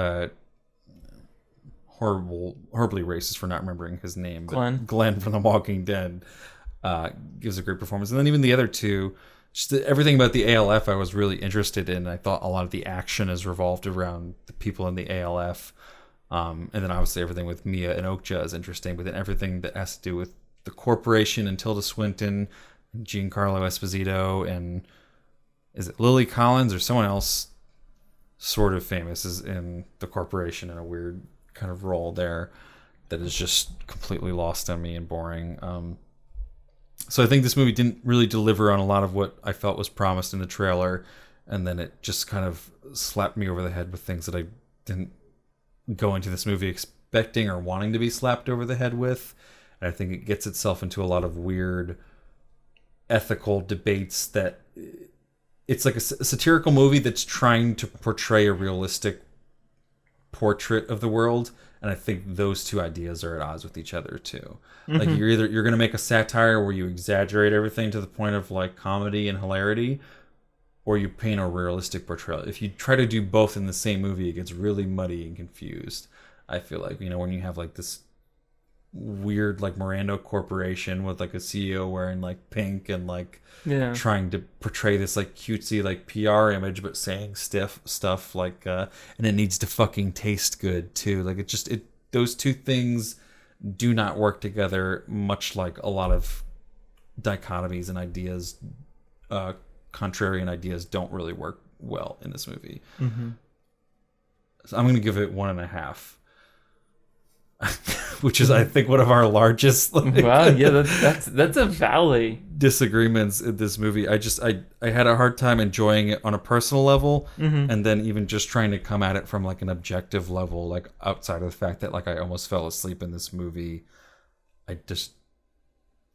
horribly racist for not remembering his name, but Glenn from The Walking Dead gives a great performance. And then even the other two, just everything about the ALF I was really interested in. I thought a lot of the action is revolved around the people in the ALF. And then obviously everything with Mia and Okja is interesting, but then everything that has to do with the corporation and Tilda Swinton, Giancarlo Esposito, and is it Lily Collins or someone else sort of famous is in the corporation in a weird kind of role there that is just completely lost on me and boring. So I think this movie didn't really deliver on a lot of what I felt was promised in the trailer, and then it just kind of slapped me over the head with things that I didn't go into this movie expecting or wanting to be slapped over the head with. And I think it gets itself into a lot of weird ethical debates that it's like a satirical movie that's trying to portray a realistic portrait of the world. And I think those two ideas are at odds with each other too. Mm-hmm. Like you're going to make a satire where you exaggerate everything to the point of like comedy and hilarity, or you paint a realistic portrayal. If you try to do both in the same movie, it gets really muddy and confused. I feel like, you know, when you have like this weird like Miranda Corporation with like a CEO wearing like pink and like trying to portray this like cutesy like PR image, but saying stiff stuff like and it needs to fucking taste good too. Like those two things do not work together, much like a lot of dichotomies and ideas, contrarian ideas don't really work well in this movie. Mm-hmm. So I'm going to give it 1.5. Which is, I think, one of our largest wow, yeah, that's a valley disagreements in this movie. I had a hard time enjoying it on a personal level, and then even just trying to come at it from like an objective level, like outside of the fact that like I almost fell asleep in this movie. I just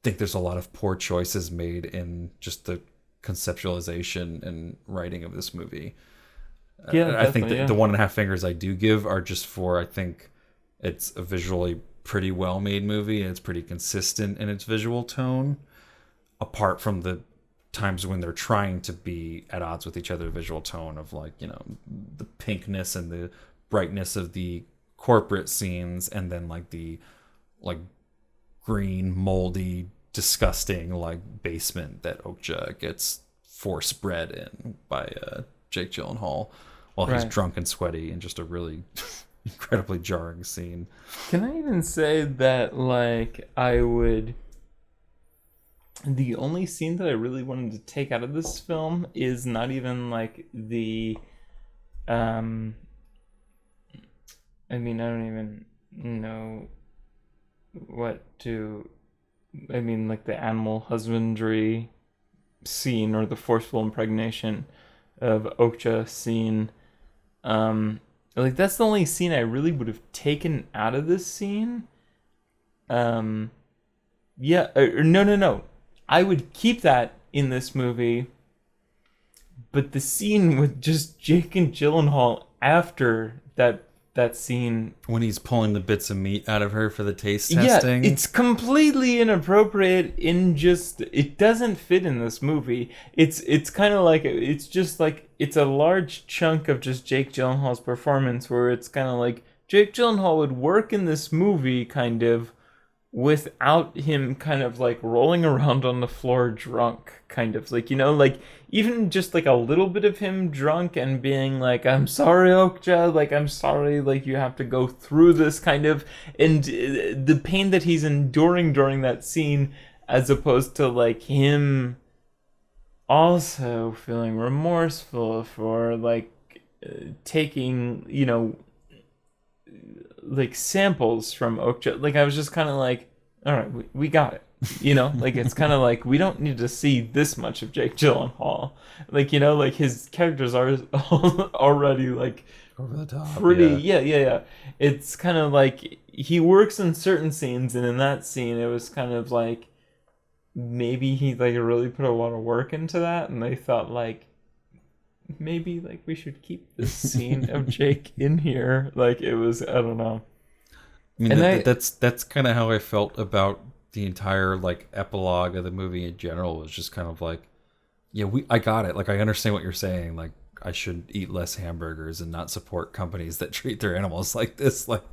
think there's a lot of poor choices made in just the conceptualization and writing of this movie. Yeah, I think that the 1.5 fingers I do give are just for, I think it's a visually pretty well made movie and it's pretty consistent in its visual tone, apart from the times when they're trying to be at odds with each other, visual tone of like, you know, the pinkness and the brightness of the corporate scenes, and then like the like green, moldy, disgusting like basement that Okja gets force bred in by Jake Gyllenhaal while he's drunk and sweaty, and just a really incredibly jarring scene. Can I even say that like the only scene that I really wanted to take out of this film is not even like the I mean, I don't even know what to like the animal husbandry scene or the forceful impregnation of Okja scene. Like that's the only scene I really would have taken out of this scene. No. I would keep that in this movie. But the scene with just Jake and Gyllenhaal after that scene, when he's pulling the bits of meat out of her for the taste testing. Yeah, it's completely inappropriate. It doesn't fit in this movie. It's kind of like it's just like it's a large chunk of just Jake Gyllenhaal's performance, where it's kind of like Jake Gyllenhaal would work in this movie kind of without him kind of like rolling around on the floor drunk, kind of like, you know, like even just like a little bit of him drunk and being like, I'm sorry, Okja, like I'm sorry, like you have to go through this kind of, and the pain that he's enduring during that scene, as opposed to like him also feeling remorseful for like taking, you know, like samples from Okja. Like I was just kind of like, all right, we got it, you know. Like it's kind of like we don't need to see this much of Jake Gyllenhaal. Like, you know, like his characters are already like over the top, pretty. Yeah. It's kind of like he works in certain scenes, and in that scene it was kind of like maybe he like really put a lot of work into that, and they thought like maybe like we should keep this scene of Jake in here. Like it was, I don't know. I mean, that's kind of how I felt about the entire like epilogue of the movie in general. Was just kind of like, yeah, I got it. Like I understand what you're saying. Like I should eat less hamburgers and not support companies that treat their animals like this. Like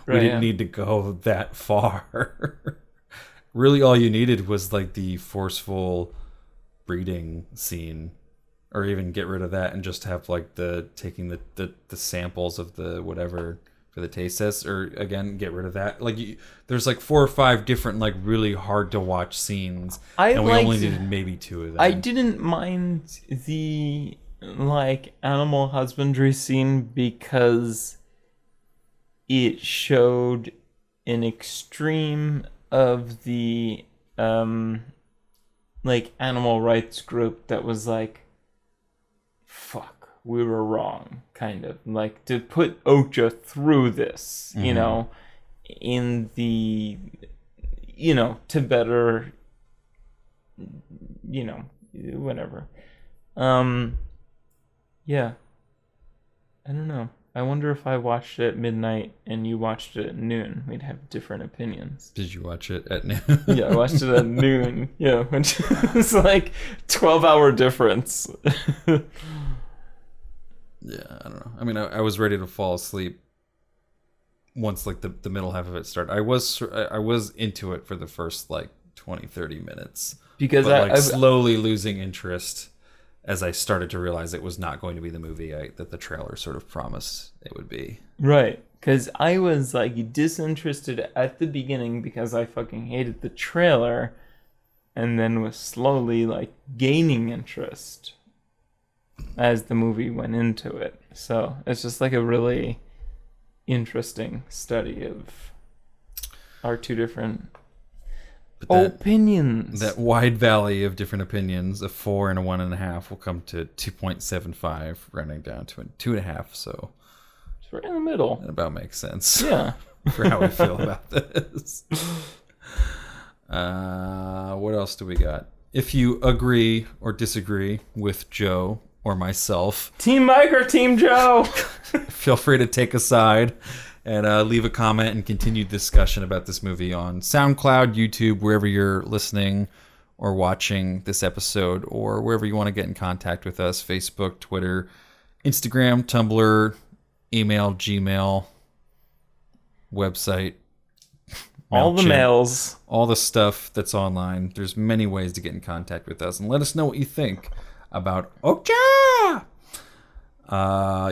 we didn't need to go that far. Really, all you needed was like the forceful breeding scene. Or even get rid of that and just have like taking the samples of the whatever for the taste test, or again get rid of that. Like there's like 4 or 5 different like really hard to watch scenes, and we only needed maybe 2 of them. I didn't mind the like animal husbandry scene because it showed an extreme of the like animal rights group that was like, fuck, we were wrong, kind of like to put Okja through this, you know, in the, you know, to better, you know, whatever. Yeah, I don't know. I wonder if I watched it at midnight and you watched it at noon, we'd have different opinions. Did you watch it at noon? Yeah, I watched it at noon. Yeah, which is like 12-hour difference. Yeah, I don't know. I mean, I was ready to fall asleep once like the middle half of it started. I was into it for the first like 20-30 minutes, because I slowly losing interest as I started to realize it was not going to be the movie that the trailer sort of promised it would be. Right, because I was like disinterested at the beginning because I fucking hated the trailer, and then was slowly like gaining interest as the movie went into it. So it's just like a really interesting study of our two different opinions. That wide valley of different opinions, a 4 and a 1.5, will come to 2.75, rounding down to a 2.5. So it's right in the middle. That about makes sense. Yeah. For how we feel about this. What else do we got? If you agree or disagree with Joe or myself, Team Mike or Team Joe, feel free to take a side and leave a comment and continued discussion about this movie on SoundCloud, YouTube, wherever you're listening or watching this episode, or wherever you want to get in contact with us, Facebook, Twitter, Instagram, Tumblr, email, Gmail, website, all the mails, all the stuff that's online. There's many ways to get in contact with us, and let us know what you think about Okja.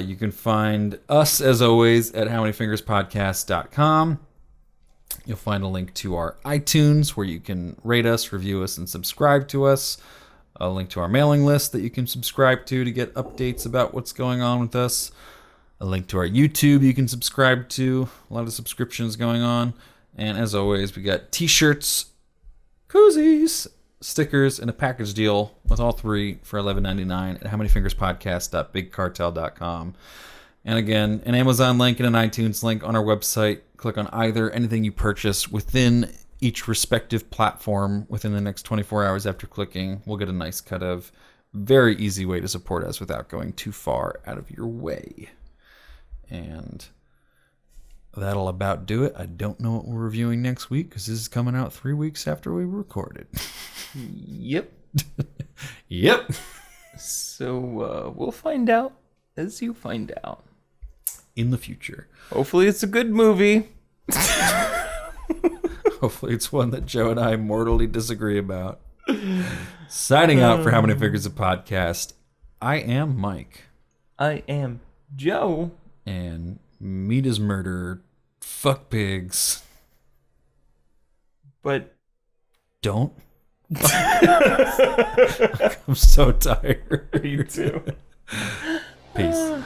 You can find us, as always, at howmanyfingerspodcast.com. You'll find a link to our iTunes, where you can rate us, review us, and subscribe to us. A link to our mailing list that you can subscribe to get updates about what's going on with us. A link to our YouTube you can subscribe to. A lot of subscriptions going on. And as always, we got t-shirts, koozies, stickers, and a package deal with all three for $11.99 at howmanyfingerspodcast.bigcartel.com. And again, an Amazon link and an iTunes link on our website. Click on either. Anything you purchase within each respective platform within the next 24 hours after clicking, we'll get a nice cut of. Very easy way to support us without going too far out of your way. And that'll about do it. I don't know what we're reviewing next week because this is coming out 3 weeks after we recorded. Yep. Yep. So we'll find out as you find out. In the future. Hopefully it's a good movie. Hopefully it's one that Joe and I mortally disagree about. Signing out for How Many Fingers a Podcast. I am Mike. I am Joe. And meat is murder. Fuck pigs. But don't. I'm so tired. Me too. Peace.